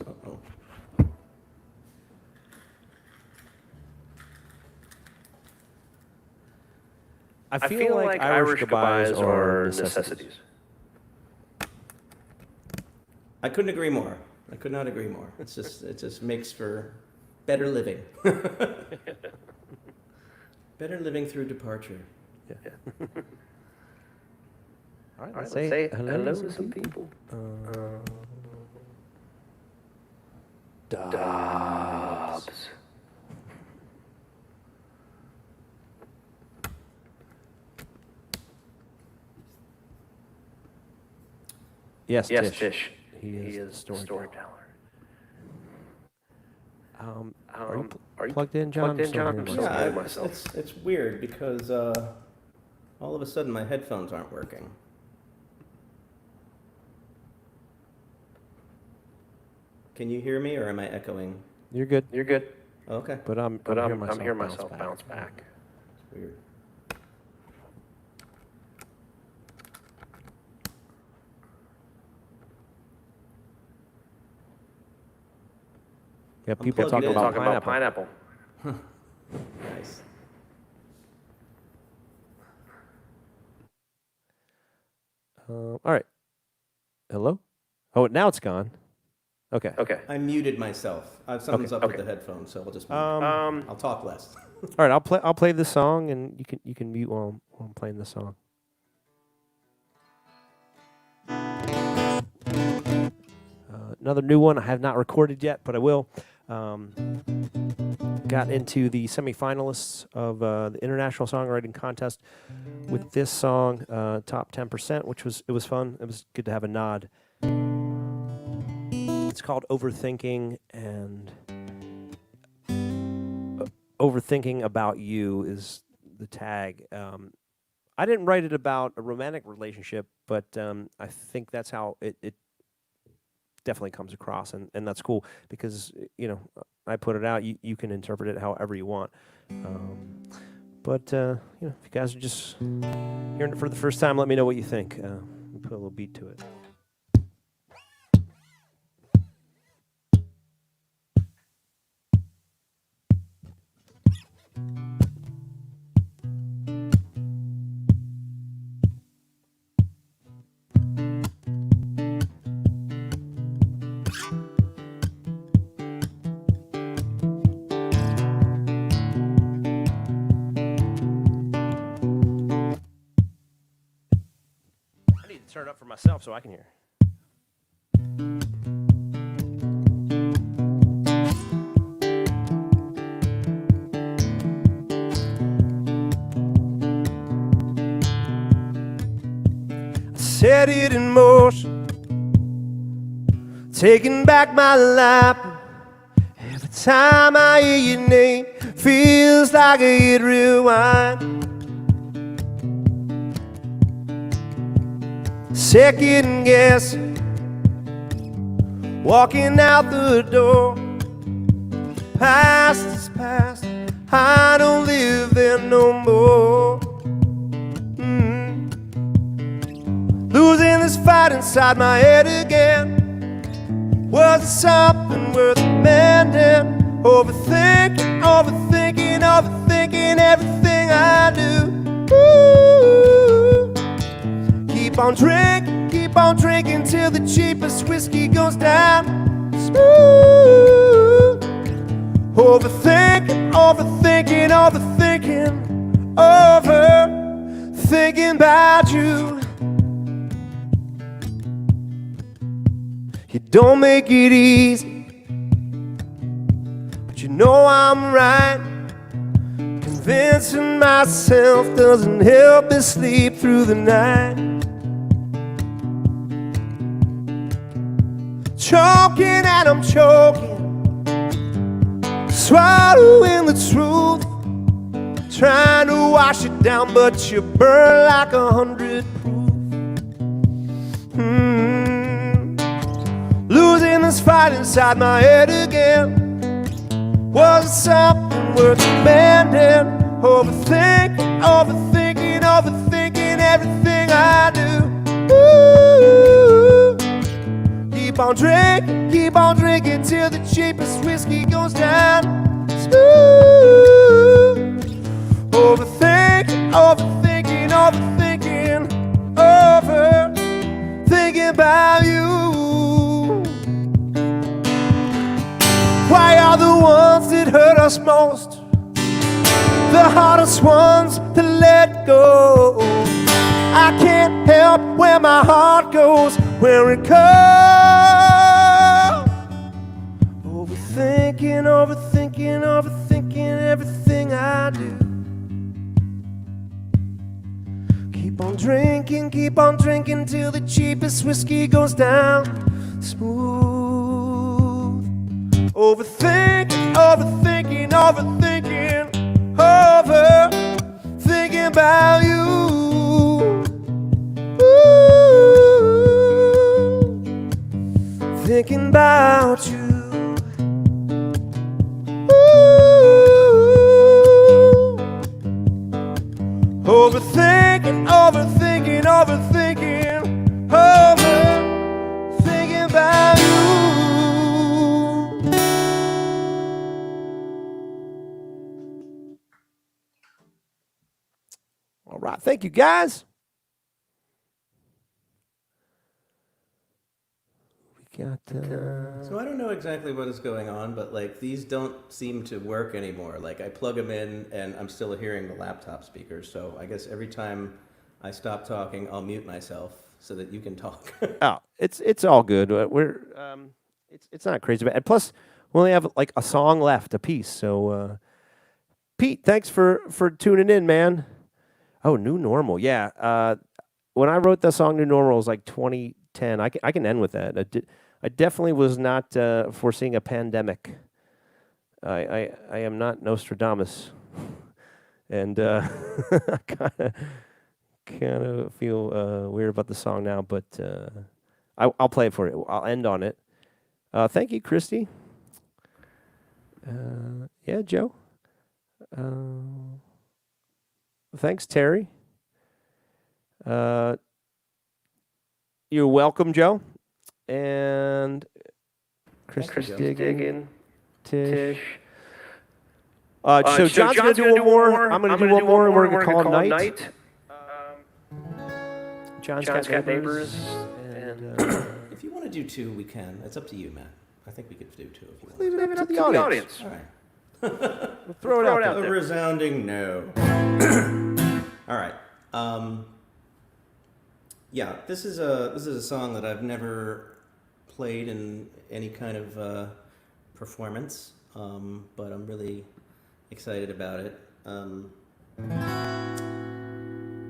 Uh-oh. I feel like Irish goodbyes are necessities. I couldn't agree more. I could not agree more. It just makes for better living. Better living through departure. Yeah. All right, Let's let's say hello to some people. Dobbs. Yes, Yes, Tish. Tish. He is the storyteller. Are you plugged in, John? Plugged in, John? I'm I'm still still hearing hearing myself. myself. It's weird because all of a sudden my headphones aren't working. Can you hear me or am I echoing? You're good, You're good, Okay. but I'm hearing myself bounce back. It's weird. Yeah, people plugged talking in. about Talking about pineapple. Nice. All right. Hello? Oh, now it's gone. Okay. Okay. I muted myself. Something's up with okay. the headphones, so I'll just mute. I'll talk less. All right, I'll play this song, and you can mute while I'm playing the song. Another new one I have not recorded yet, but I will. Got into the semifinalists of the International Songwriting Contest with this song, Top 10%, which was fun. It was good to have a nod. It's called Overthinking, and Overthinking About You is the tag. I didn't write it about a romantic relationship, but I think that's how it definitely comes across, and that's cool because, you know, I put it out. You can interpret it however you want. But you know, if you guys are just hearing it for the first time, let me know what you think. We'll put a little beat to it. Turn it up for myself so I can hear. I set it in motion, taking back my life. Every time I hear your name, feels like I hit rewind. Second guessing, walking out the door. Past is past, I don't live there no more. Losing this fight inside my head again. Was it something worth mending? Overthinking, overthinking, overthinking everything I do. Ooh. Keep on drinking till the cheapest whiskey goes down. Smooth. Overthinking, overthinking, overthinking, over thinking about you. You don't make it easy, but you know I'm right. Convincing myself doesn't help me sleep through the night. Choking and I'm choking, swallowing the truth, trying to wash it down, but you burn like 100 proof. Losing this fight inside my head again. Was it something worth demanding? Overthinking, overthinking, overthinking everything I do. Ooh. Keep on drinking till the cheapest whiskey goes down. Smooth. Overthinking, overthinking, overthinking, overthinking about you. Why are the ones that hurt us most the hardest ones to let go? I can't help where my heart goes, where it goes. Overthinking, overthinking, overthinking everything I do. Keep on drinking till the cheapest whiskey goes down smooth. Overthinking, overthinking, overthinking, overthinking about you. Ooh, thinking about you. Ooh, overthinking, overthinking, overthinking, overthinking about you. All right, thank you, guys. We got. So I don't know exactly what is going on, but like these don't seem to work anymore. Like I plug them in, and I'm still hearing the laptop speakers. So I guess every time I stop talking, I'll mute myself so that you can talk. Oh, it's all good. We're it's not crazy bad. And plus, we only have like a song left a piece. So, Pete, thanks for tuning in, man. Oh, New Normal. Yeah. When I wrote the song New Normal, it was like 2010. I can end with that. I definitely was not foreseeing a pandemic. I am not Nostradamus, and I kind of feel weird about the song now. But I'll play it for you. I'll end on it. Thank you, Christy. Yeah, Joe. Thanks, Terry. You're welcome, Joe. And Chris Diggin, Tish. So John's going to do one more. I'm going to do one more, and we're going to call it night. John's got neighbors. And, If you want to do two, we can. It's up to you, Matt. I think we could do two if you want. leave it up to the audience. All right. We'll throw it out A there. resounding no. All right. Yeah, this is a song that I've never played in any kind of performance, but I'm really excited about it.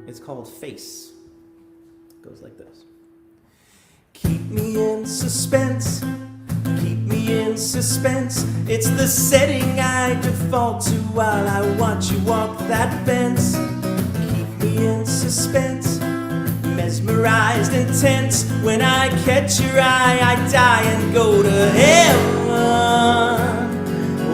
It's called Face. It goes like this. Keep me in suspense. Keep me in suspense. It's the setting I default to while I watch you walk that fence. Keep me in suspense. Mesmerized and tense. When I catch your eye, I die and go to heaven.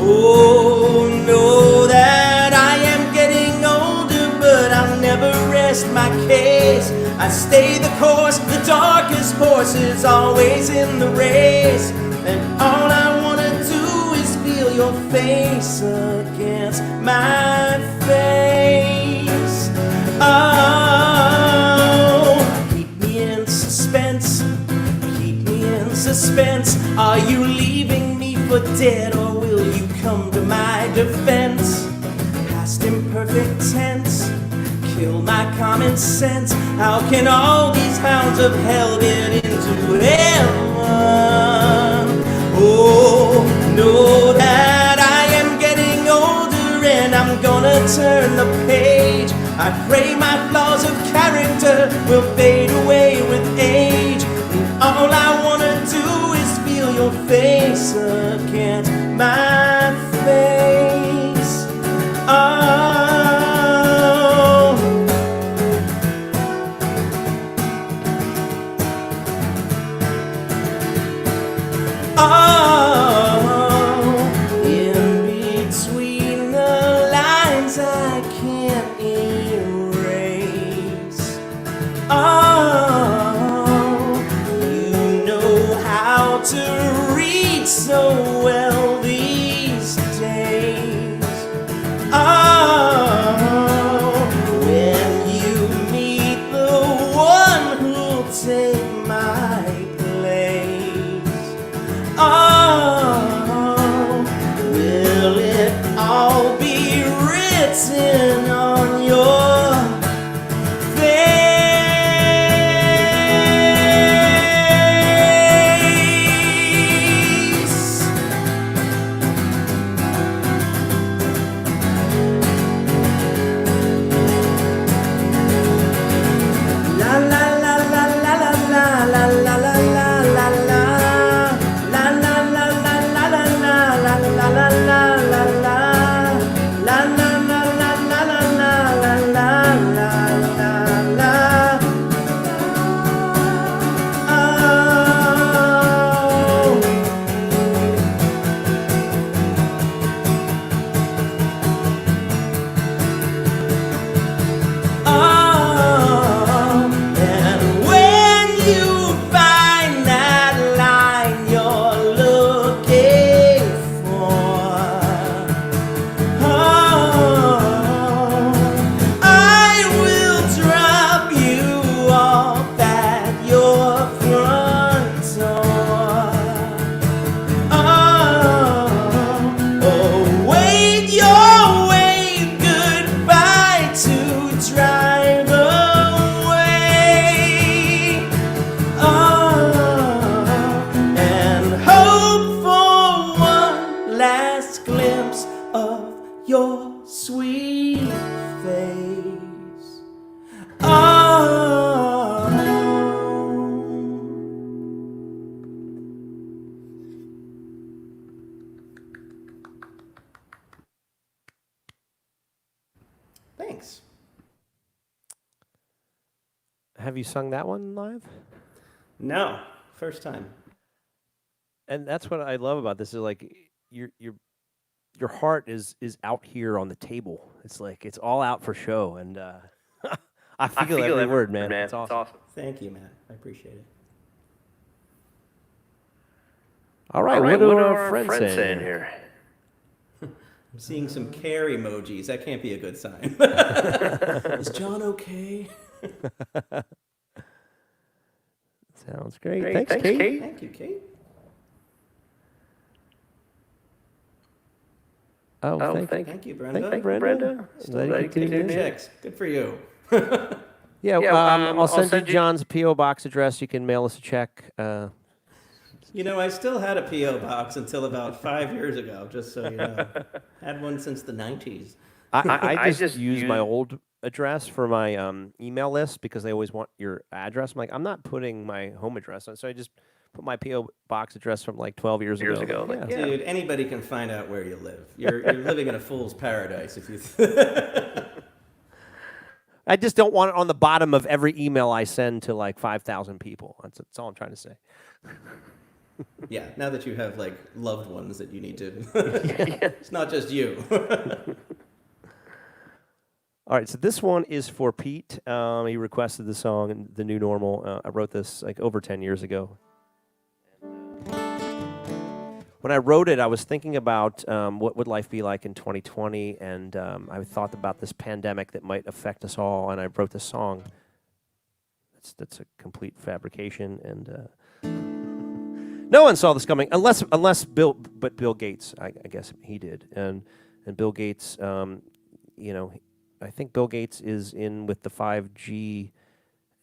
Oh, know that I am getting older, but I'll never rest my case. I stay the course, the darkest horse is always in the race. And all I wanna do is feel your face against my face. Oh, keep me in suspense. Keep me in suspense. Are you leaving me for dead, or will you come to my defense? Past imperfect tense. kill my common sense. How can all these hounds of hell get into heaven? Oh, know that I am getting older and I'm gonna turn the page. I pray my flaws of character will fade away with age. And all I wanna do is feel your face against my face. Oh. Oh, in between the lines I can't erase. Oh, you know how to read so well these days. Oh, when you meet the one who'll take my place. Oh, will it all be written on your face? La la la la la la la la la la la la la. La la la la la la la la la la la la la. La la la la la la la la la la la. Oh. Oh, and when you find that line you're looking for, oh, I will drop you off at your front door. Oh, wait your way goodbye to drive away. Oh, and hope for one last glimpse of your sweet face. Oh. Thanks. Have you sung that one live? No, first time. And that's what I love about this is like your heart is out here on the table. It's like it's all out for show, and I feel every word, man. It's awesome. Thank you, Matt. I appreciate it. All right, what are our friends saying here? I'm seeing some care emojis. That can't be a good sign. Is John okay? Sounds great. Great. Thanks, Thanks, Kate. Kate. Thank you, Kate. Oh, Thank you, Brenda. Thank you, Brenda. Still Glad you taking tuned in. checks. Good for you. Yeah, Yeah, I'll send you John's P.O. box address. You can mail us a check. You know, I still had a P.O. box until about 5 years ago, just so you know. Had one since the 90s. I just use my old address for my email list because they always want your address. I'm like, I'm not putting my home address on, so I just put my P.O. box address from like 12 years ago. Like, Yeah. Dude, anybody can find out where you live. You're living in a fool's paradise if you... I just don't want it on the bottom of every email I send to like 5,000 people. That's all I'm trying to say. Yeah, now that you have like loved ones that you need to... It's not just you. All right, so this one is for Pete. He requested the song, The New Normal. I wrote this like over 10 years ago. When I wrote it, I was thinking about what would life be like in 2020, and I thought about this pandemic that might affect us all, and I wrote this song. That's a complete fabrication, and no one saw this coming, unless Bill Gates. I guess he did, and Bill Gates, I think Bill Gates is in with the 5G.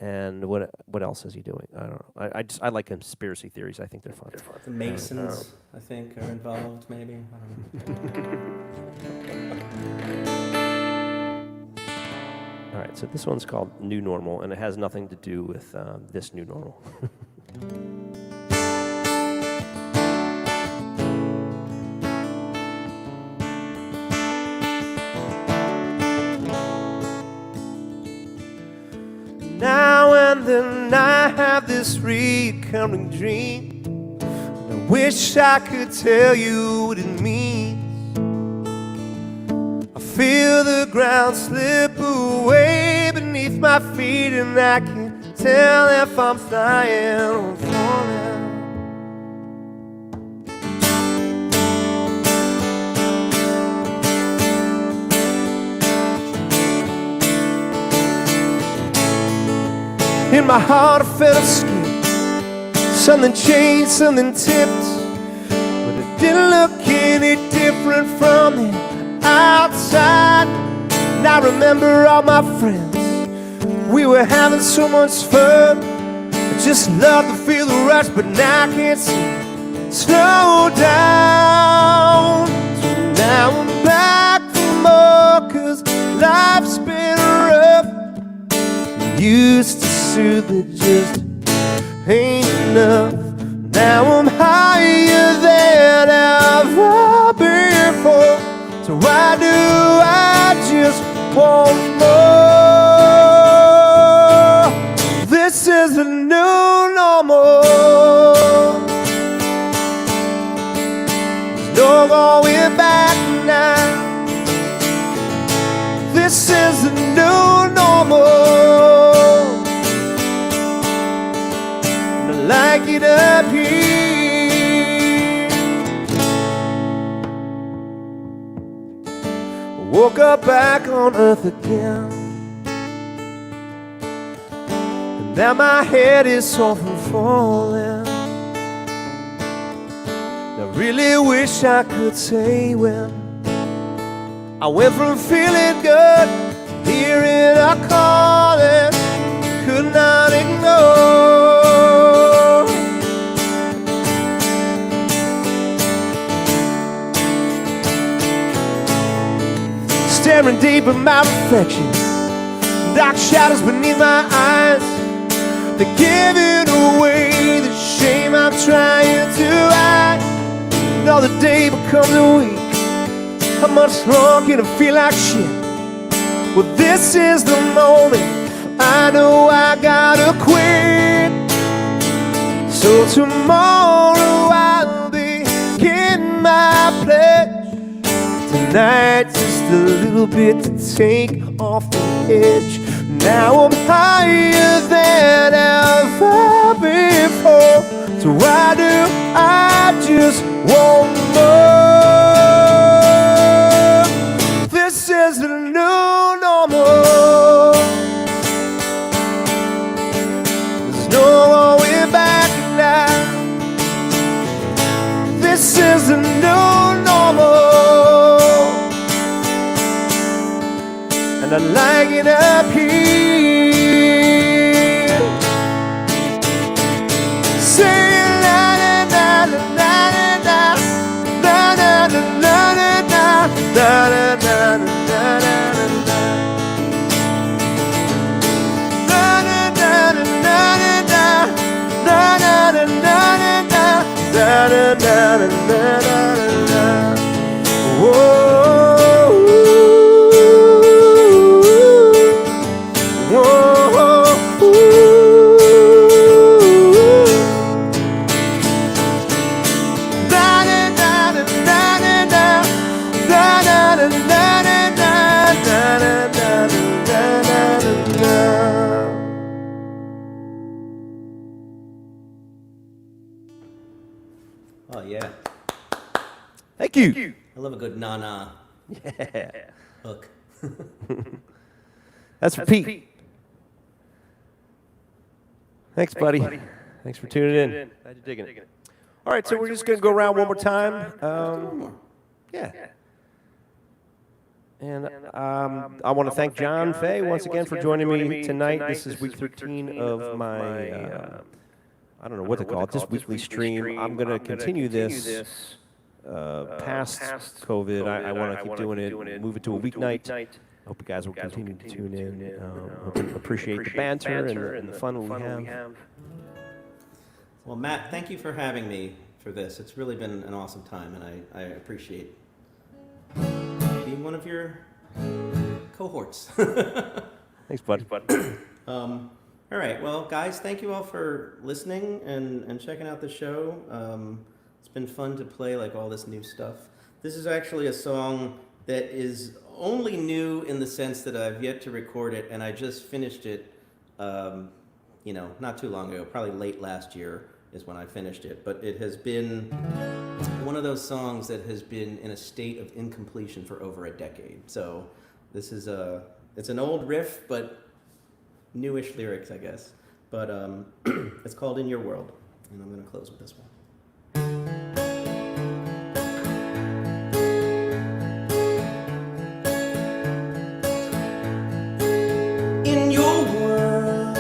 And what else is he doing? I don't know. I like conspiracy theories. I think they're fun. The Masons, I think, are involved, maybe. I don't know. All right, so this one's called New Normal, and it has nothing to do with this new normal. Now and then I have this recurring dream. I wish I could tell you what it means. I feel the ground slip away beneath my feet, and I can't tell if I'm flying or falling. In my heart I felt a skin. Something changed, something tipped, but it didn't look any different from the outside. And I remember all my friends, we were having so much fun. I just love to feel the rush, but now I can't slow down. So now I'm back for more, 'cause life's been rough. Used to soothe it, just ain't enough. Now I'm higher than ever before. So why do I just want more? This is the new normal. There's no going back now. This is the new normal. Like it up here. Woke up back on earth again, and now my head is sore from falling. I really wish I could say when I went from feeling good, hearing a calling, could not ignore. Staring deep at my reflection, dark shadows beneath my eyes. They're giving away the shame I'm trying to hide. Another day becomes a week. How much longer can I feel like shit? Well, this is the moment. I know I gotta quit. So tomorrow I'll begin my pledge. Tonight, just a little bit to take off the edge. Now I'm higher than ever before. So why do I just want more? This is the new normal. There's no going back now. This is the new normal. And I like it up here. Say la la la la la la la la la la la la. Oh, yeah. Thank you. I love a good na-na Yeah. hook. That's for Pete. Thanks, buddy. Thanks for tuning in. Glad you're digging it. All right, so we're just going to go around one more time. Yeah. And I want to thank John Faye once again for joining me tonight. This is week 13 of my, I don't know what to call it, just weekly stream. I'm going to continue this past COVID. I want to keep doing it, move it to a weeknight. I hope you guys will continue to tune in. Hope you appreciate the banter and the fun we have. Well, Matt, thank you for having me for this. It's really been an awesome time, and I appreciate being one of your cohorts. Thanks, bud. All right, well, guys, thank you all for listening and checking out the show. It's been fun to play like all this new stuff. This is actually a song that is only new in the sense that I've yet to record it, and I just finished it, not too long ago, probably late last year is when I finished it. But it has been one of those songs that has been in a state of incompletion for over a decade. So this is it's an old riff, but newish lyrics, I guess. But it's called In Your World, and I'm going to close with this one. In your world,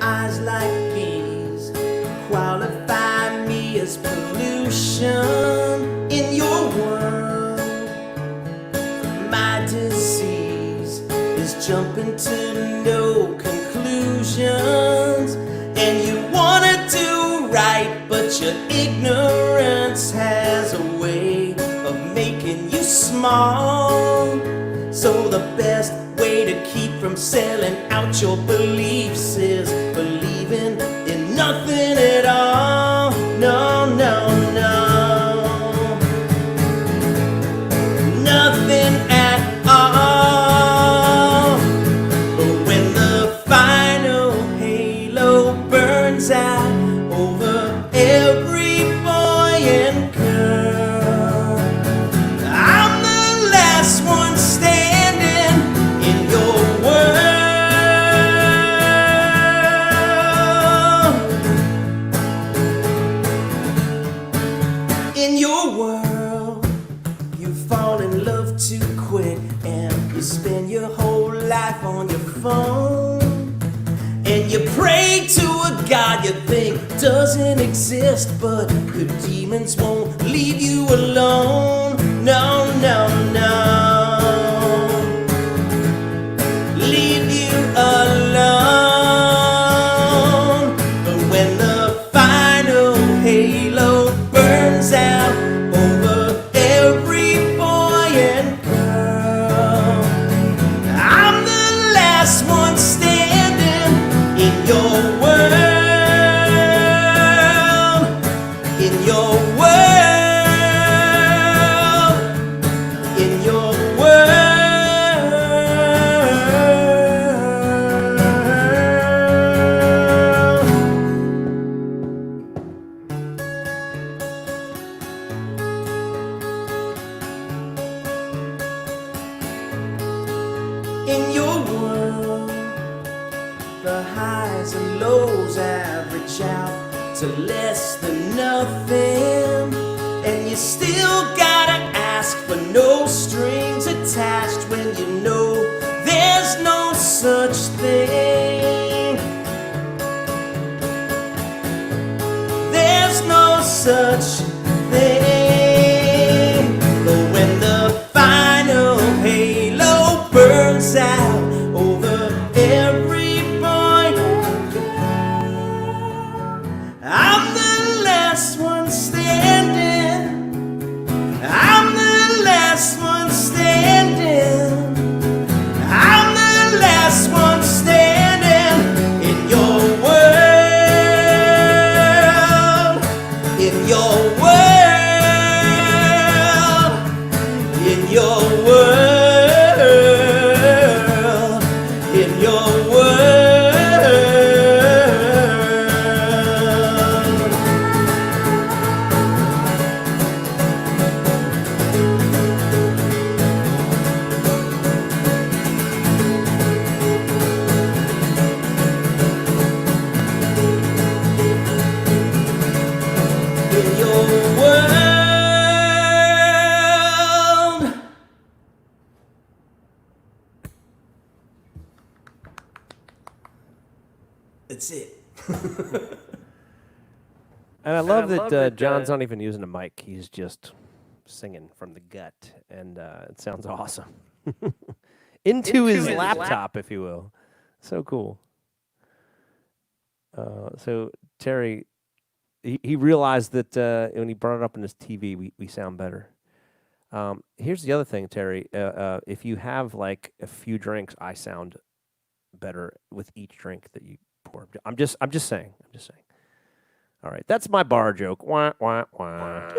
eyes like these qualify me as pollution. In your world, my disease is jumping to no conclusions. And you wanna do right, but your ignorance has a way of making you small. So the best way to keep from selling out your beliefs is believing in nothing at all. No, no, no. Nothing at all. But when the final halo burns out over every boy and girl, I'm the last one standing in your world. In your world, you fall in love to quit, and you spend your whole life on your phone. And you pray to a God you think doesn't exist, but the demons won't leave you alone. No, no, no. Leave you alone. But when the final halo burns out over every boy and girl, I'm the last one standing in your world. In your world. In your world. In your world, the highs and lows average out to less than nothing. And you still gotta ask for no strings attached when you know there's no such thing. There's no such thing. But when the final halo burns out over every boy and girl, I'm the last one standing. I'm the last one standing. I'm the last one standing in your world. In your world. That's it. And I love that John's not even using a mic. He's just singing from the gut, and it sounds awesome. Into his laptop, if you will. So cool. So Terry, he realized that when he brought it up in his TV, we sound better. Here's the other thing, Terry. If you have like a few drinks, I sound better with each drink that you pour. I'm just saying. All right, that's my bar joke. Wah, wah, wah.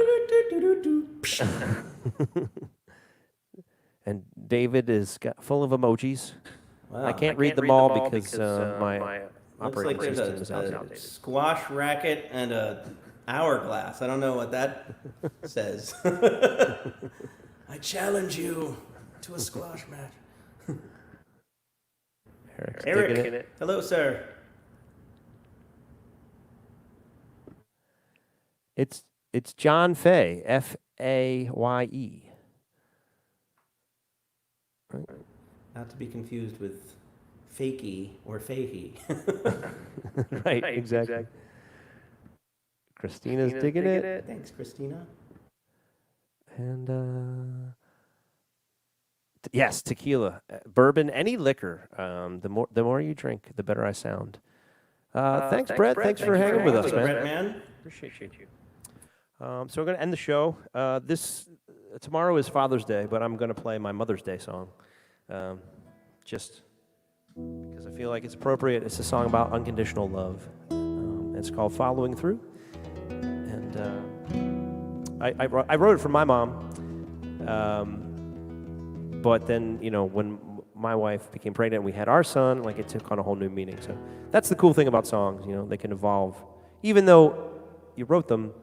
And David is full of emojis. Wow. I can't read them all because my Looks operating like system there's is a outdated. squash racket and a hourglass. I don't know what that says. I challenge you to a squash match. Eric's Eric, digging it. hello, sir. It's John Faye, Faye. Right. Not to be confused with Fakey or Fahey. Right, exactly. Christina's digging it. Thanks, Christina. And yes, tequila, bourbon, any liquor. The more you drink, the better I sound. Thanks, Brett. Thanks for hanging with us, man. Brett, man. Appreciate you. So we're gonna end the show. Tomorrow is Father's Day, but I'm gonna play my Mother's Day song, just because I feel like it's appropriate. It's a song about unconditional love. It's called "Following Through," and I wrote it for my mom. But then, when my wife became pregnant and we had our son, like, it took on a whole new meaning. So that's the cool thing about songs, they can evolve. Even though you wrote them,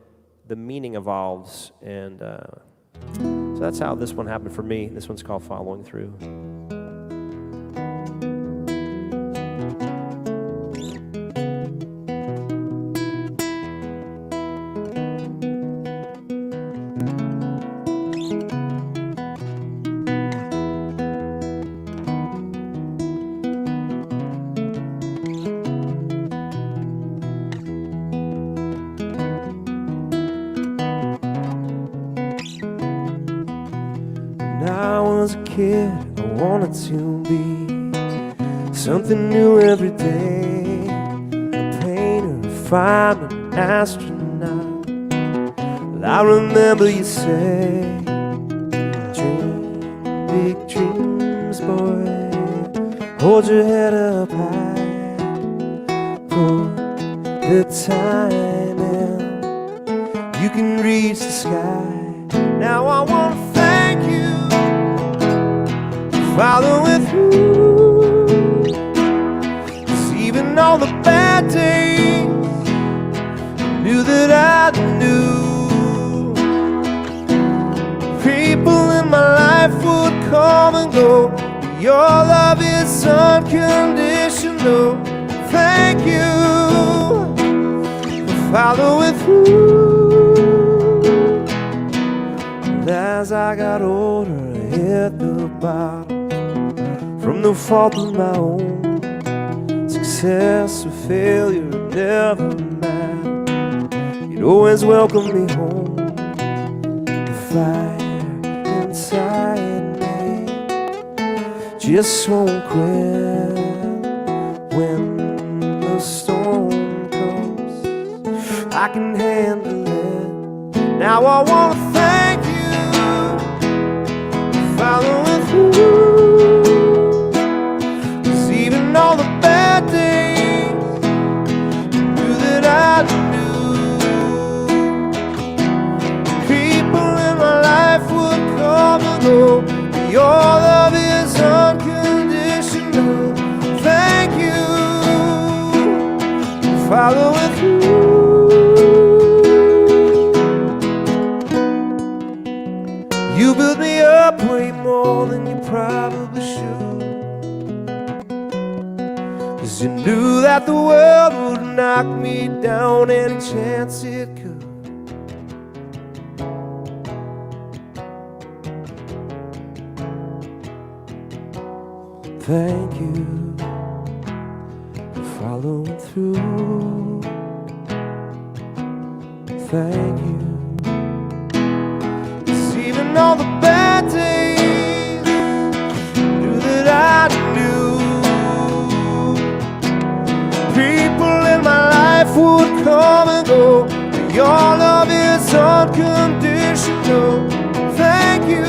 the meaning evolves. And so that's how this one happened for me. This one's called Following Through. I wanted to be something new every day, a painter, a fireman, an astronaut. Well, I remember you say, dream big dreams, boy, hold your head up high, put the time in, you can reach the sky. Now I want to thank you, following through, 'cause even all the bad days, I knew that I knew people in my life would come and go, but your love is unconditional. Thank you for following through. And as I got older, I hit the bottom from no fault of my own. Success or failure, it never mattered. You'd always welcome me home. The fire inside me just won't quit when the storm comes. I can handle it. Now I want to thank you for following through. All the bad days, knew that I knew people in my life would come and go, but your love is unconditional. Thank you for following through. You built me up way more than you probably should. You knew that the world would knock me down any chance it could. Thank you for following through. Thank you. 'Cause even all the bad days knew that I knew people in my life would come and go, but your love is unconditional. Thank you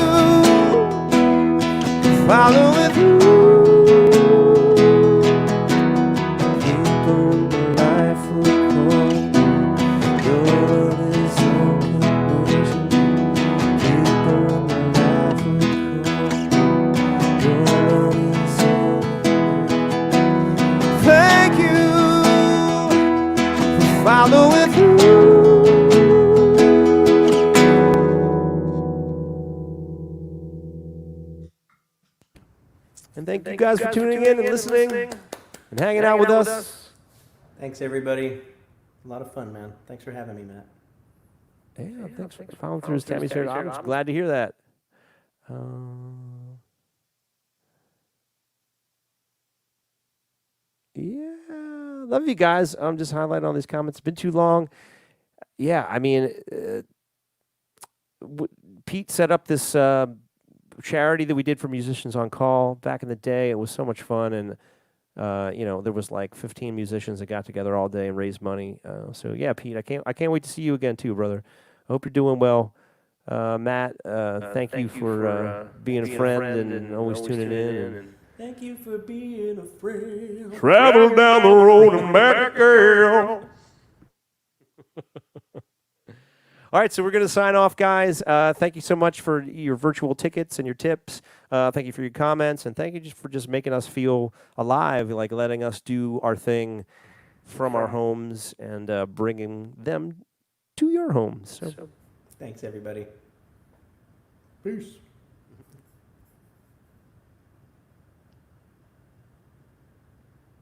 for following through. People in my life would come and go, your love is unconditional. People in my life would come and go, your love is unconditional. Thank you for following through. And thank you guys for tuning in and listening and hanging out with us. Thanks, everybody. A lot of fun, man. Thanks for having me, Matt. Yeah, thanks for following through his Tammy's favorite albums. Glad to hear that. Yeah, love you guys. I'm just highlighting all these comments. It's been too long. Yeah, I mean, Pete set up this charity that we did for Musicians on Call back in the day. It was so much fun, and you know, there was like 15 musicians that got together all day and raised money. So yeah, Pete, I can't wait to see you again too, brother. I hope you're doing well. Matt, thank you for being a friend and always tuning in. And Thank you for being a friend. travel down the road and back again. All right, so we're going to sign off, guys. Thank you so much for your virtual tickets and your tips. Thank you for your comments, and thank you for just making us feel alive, like letting us do our thing from our homes and bringing them to your homes. So. Thanks, everybody. Peace.